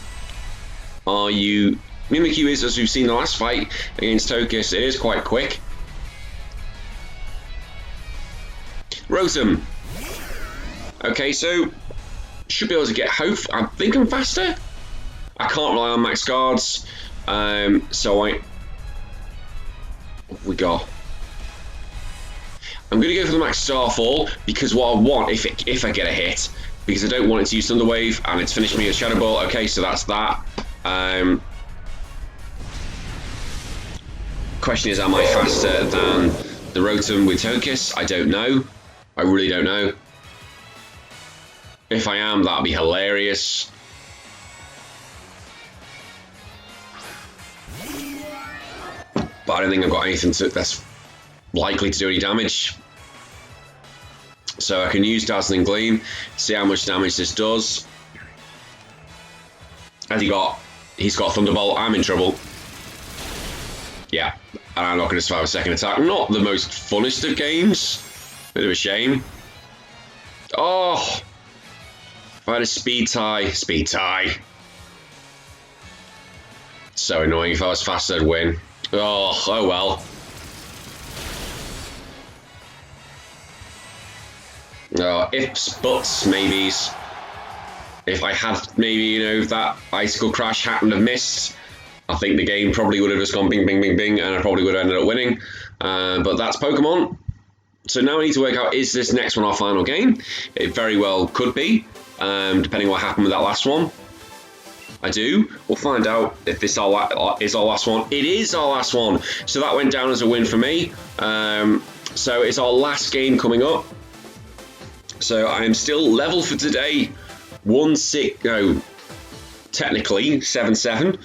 Are you... Mimikyu is, as we've seen the last fight against Tokus, it is quite quick. Rotom. Okay, so should be able to get Hope. I think I'm faster. I can't rely on max guards, so what have we got? I'm going to go for the max Starfall because what I want, if I get a hit, because I don't want it to use Thunder Wave, and it's finished me with Shadow Ball. Okay, so that's that. Question is, am I faster than the Rotom with Togekiss? I don't know. I really don't know. If I am, that'd be hilarious. But I don't think I've got anything that's likely to do any damage. So I can use Dazzling Gleam, see how much damage this does. Has he got? He's got Thunderbolt. I'm in trouble. Yeah, and I'm not going to survive a second attack. Not the most funnest of games. Bit of a shame. Oh, if I had a speed tie. So annoying. If I was faster, I'd win. Oh well. Ifs, buts, maybes. If I had maybe, you know, that Icicle Crash happened to missed, I think the game probably would have just gone bing, bing, bing, bing, and I probably would have ended up winning. But that's Pokemon. So now we need to work out, is this next one our final game? It very well could be, depending on what happened with that last one. We'll find out if this is our last one. It is our last one. So that went down as a win for me. So it's our last game coming up. So I am still level for today. 1-6, no, technically 7-7.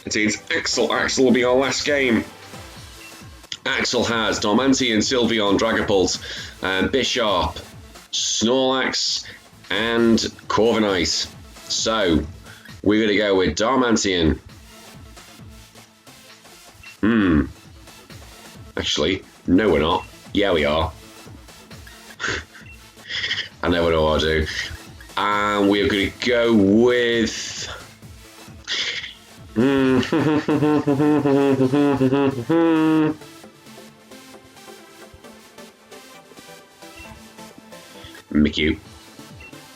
It means Axel will be our last game. Axel has Darmanitan, Sylveon, Dragapult, Bisharp, Snorlax, and Corviknight. So we're going to go with Darmanitan. Actually, no we're not. Yeah, we are. I never know what to do. And we're going to go with...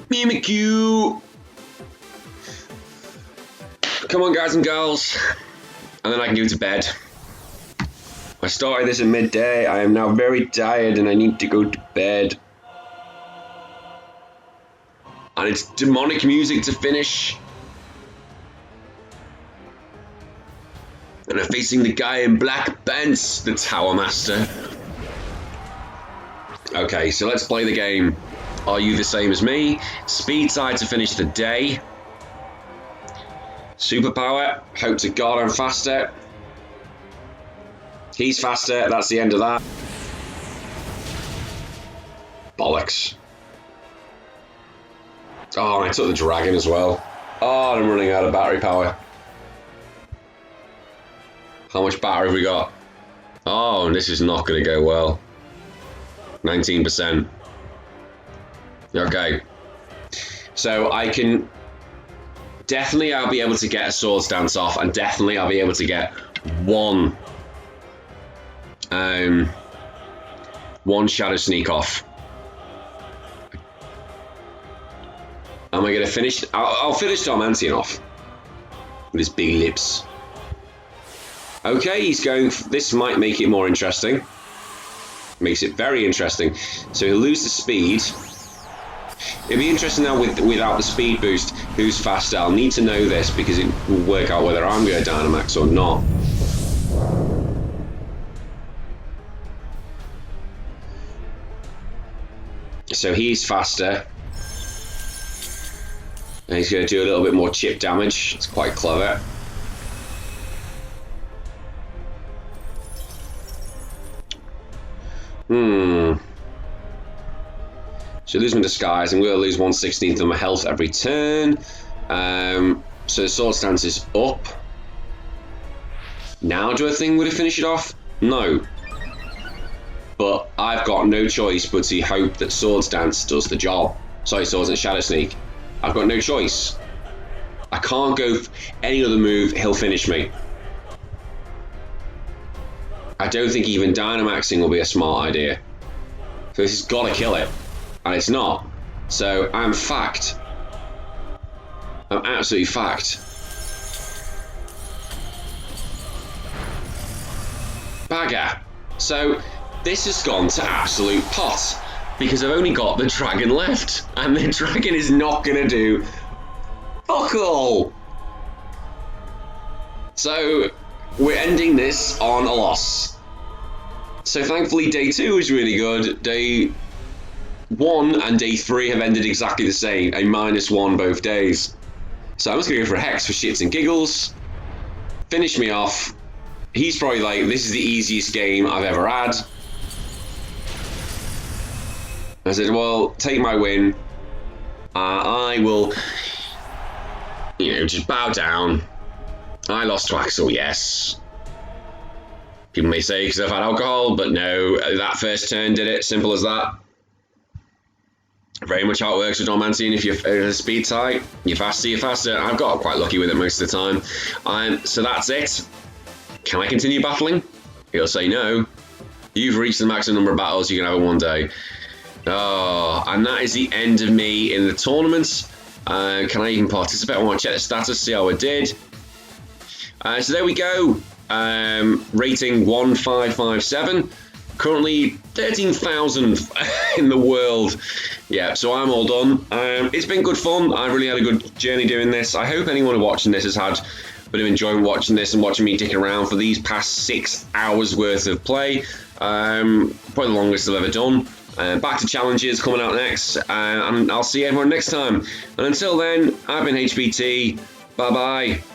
Mimikyu. Come on, guys and girls. And then I can go to bed. I started this at midday. I am now very tired and I need to go to bed. And it's demonic music to finish. And I'm facing the guy in black pants, the Tower Master. Okay, so let's play the game. Are you the same as me? Speed side to finish the day. Superpower. Hope to God I'm faster. He's faster. That's the end of that. Bollocks. Oh, and I took the dragon as well. Oh, I'm running out of battery power. How much battery have we got? Oh, and this is not going to go well. 19%. Okay. So I can... Definitely I'll be able to get a Swords Dance off, and definitely I'll be able to get one Shadow Sneak off. Am I going to finish? I'll finish Darmanitan off with his big lips. Okay, he's going. This might make it more interesting. Makes it very interesting. So he'll lose the speed. It'll be interesting now without the speed boost. Who's faster? I'll need to know this because it will work out whether I'm going to Dynamax or not. So he's faster. And he's going to do a little bit more chip damage. It's quite clever. So lose my disguise. I'm going to lose 1/16 of my health every turn. So the Sword Stance is up. Now do I think would it finish it off? No. But I've got no choice but to hope that Swords Dance does the job. Sorry, Swords and Shadow Sneak. I've got no choice. I can't go any other move, he'll finish me. I don't think even Dynamaxing will be a smart idea. So this has got to kill it. And it's not. So I'm fucked. I'm absolutely fucked. Bagger. So this has gone to absolute pot because I've only got the dragon left, and the dragon is not going to do fuck all. So we're ending this on a loss. So thankfully day 2 is really good. Day 1 and day 3 have ended exactly the same, a -1 both days. So I'm just going to go for a hex for shits and giggles. Finish me off. He's probably like, this is the easiest game I've ever had. I said, well, take my win. I will, just bow down. I lost to Axel, yes. People may say because I've had alcohol, but no, that first turn did it. Simple as that. Very much how it works with Dormantian. If you're speed tight, you're faster. I've got quite lucky with it most of the time. So that's it. Can I continue battling? He'll say no. You've reached the maximum number of battles you can have in one day. Oh, and that is the end of me in the tournament. Can I even participate? I want to check the status, see how I did. So there we go. Rating 1557. Currently 13,000 in the world. Yeah, so I'm all done. It's been good fun. I've really had a good journey doing this. I hope anyone watching this has had a bit of enjoyment watching this and watching me dick around for these past 6 hours worth of play. Probably the longest I've ever done. Back to challenges coming out next, and I'll see everyone next time. And until then, I've been HBT. Bye bye.